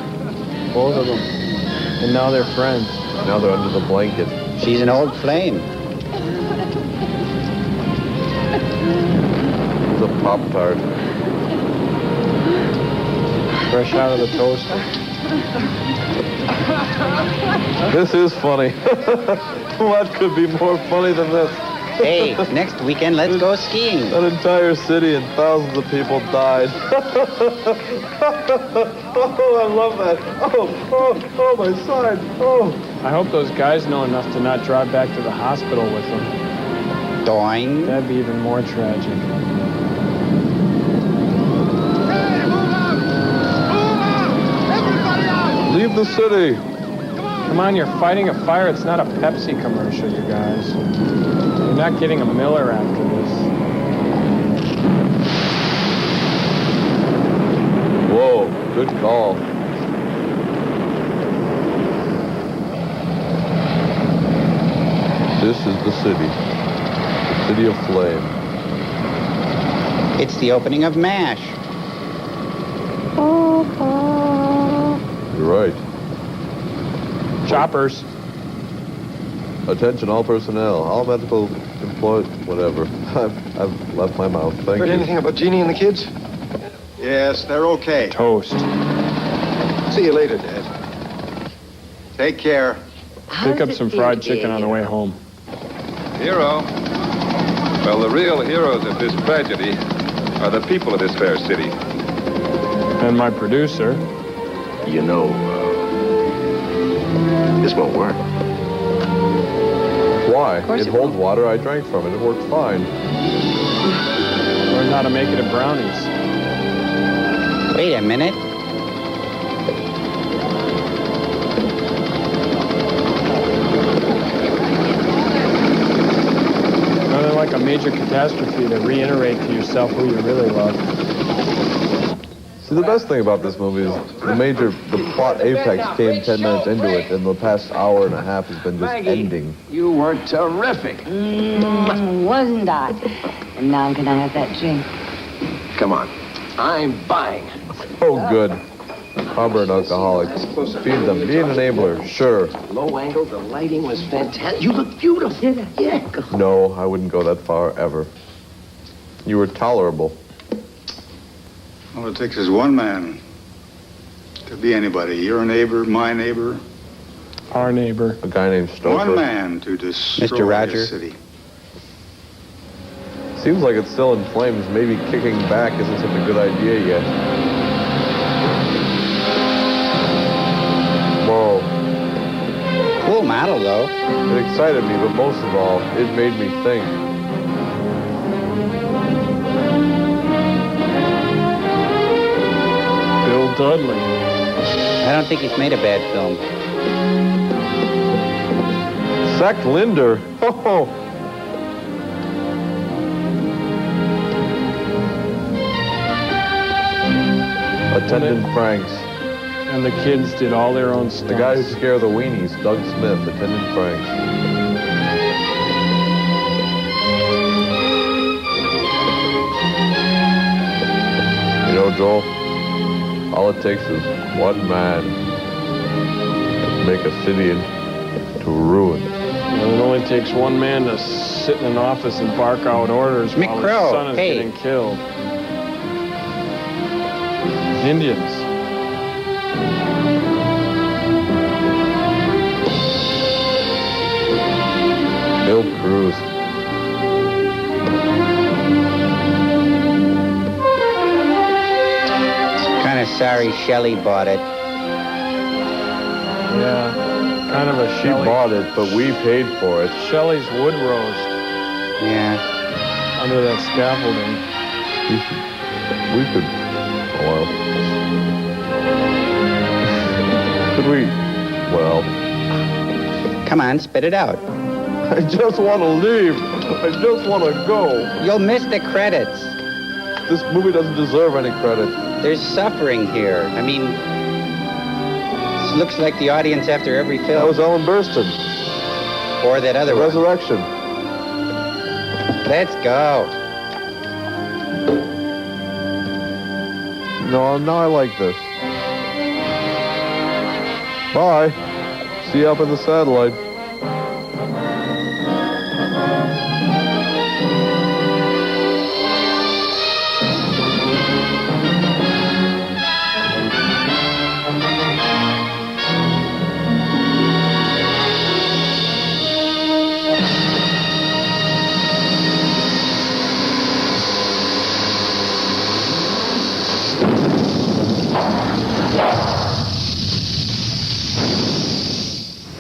Both of them. And now they're friends. Now they're under the blanket. She's an old flame. It's a Pop-Tart. Fresh out of the toaster. This is funny. What could be more funny than this? Hey, next weekend, let's go skiing. An entire city and thousands of people died. Oh, I love that. Oh, my side. Oh. I hope those guys know enough to not drive back to the hospital with them. Doing. That'd be even more tragic. Leave the city. Come on, you're fighting a fire. It's not a Pepsi commercial, you guys. You're not getting a Miller after this. Whoa, good call. This is the city. The city of flame. It's the opening of MASH. You're right. Choppers. Attention all personnel, all medical employees, whatever. I've left my mouth. Thank you. Heard anything about Jeannie and the kids? Yes, they're okay. Toast. See you later, Dad. Take care. Pick up some fried chicken on the way home. Hero. Well, the real heroes of this tragedy are the people of this fair city. And my producer. You know, this won't work. Why? It holds water. I drank from it. It worked fine. Learn how to make it at Brownies. Wait a minute. Rather like a major catastrophe to reiterate to yourself who you really love. See, the best thing about this movie is the plot apex came 10 minutes into it, and the past hour and a half has been just ending. You were terrific. Wasn't I? And now can I have that drink? Come on. I'm buying. Oh, good. Harbor an alcoholic. Feed them. Be an enabler. Sure. Low angle, the lighting was fantastic. You look beautiful. Yeah. No, I wouldn't go that far, ever. You were tolerable. All it takes is one man. Could be anybody. Your neighbor, my neighbor. Our neighbor. A guy named Stoker. One man to destroy Mr. Roger. this city. Seems like it's still in flames. Maybe kicking back isn't such a good idea yet. Whoa. Cool model, though. It excited me, but most of all, it made me think. Bill Dudley. I don't think he's made a bad film. Sack Linder. Oh. Attendant Franks. And the kids did all their own stunts. The guy who scared the weenies, Doug Smith, Attendant Franks. You know, Joel, all it takes is one man to make a city into ruin. And it only takes one man to sit in an office and bark out orders while his son is getting killed. Indians. Bill Cruz. Kind of sorry Shelley bought it. Yeah, kind of a She Shelley. bought it, but we paid for it. Shelley's wood roast. Yeah. Under that scaffolding. We could. Oh, well. Could we? Well. Come on, spit it out. I just want to leave. I just want to go. You'll miss the credits. This movie doesn't deserve any credit. There's suffering here. I mean, this looks like the audience after every film. That was Ellen Burstyn. Or that other one. Resurrection. Let's go. No, now I like this. Bye. See you up in the satellite.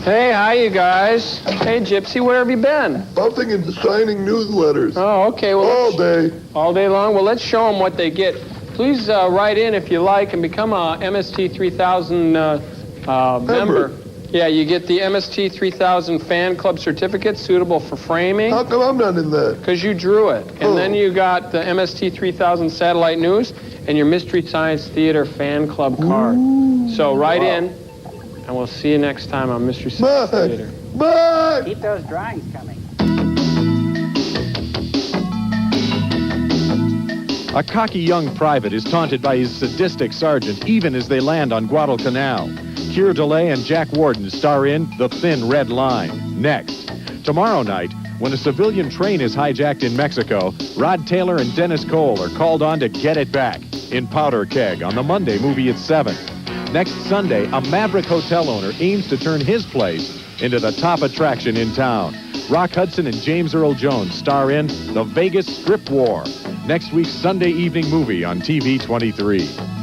Hey, hi, you guys. Hey, Gypsy, where have you been? Bumping into signing newsletters. Oh, okay. Well, all day. All day long? Well, let's show them what they get. Please write in if you like and become a MST3000 member. Yeah, you get the MST3000 fan club certificate suitable for framing. How come I'm not in that? Because you drew it. And then you got the MST3000 satellite news and your Mystery Science Theater fan club card. So write in. And we'll see you next time on Mystery Science Theater. Bye! Keep those drawings coming. A cocky young private is taunted by his sadistic sergeant even as they land on Guadalcanal. Keir Delay and Jack Warden star in The Thin Red Line. Next. Tomorrow night, when a civilian train is hijacked in Mexico, Rod Taylor and Dennis Cole are called on to get it back in Powder Keg on the Monday movie at 7. Next Sunday, a Maverick hotel owner aims to turn his place into the top attraction in town. Rock Hudson and James Earl Jones star in The Vegas Strip War, next week's Sunday evening movie on TV 23.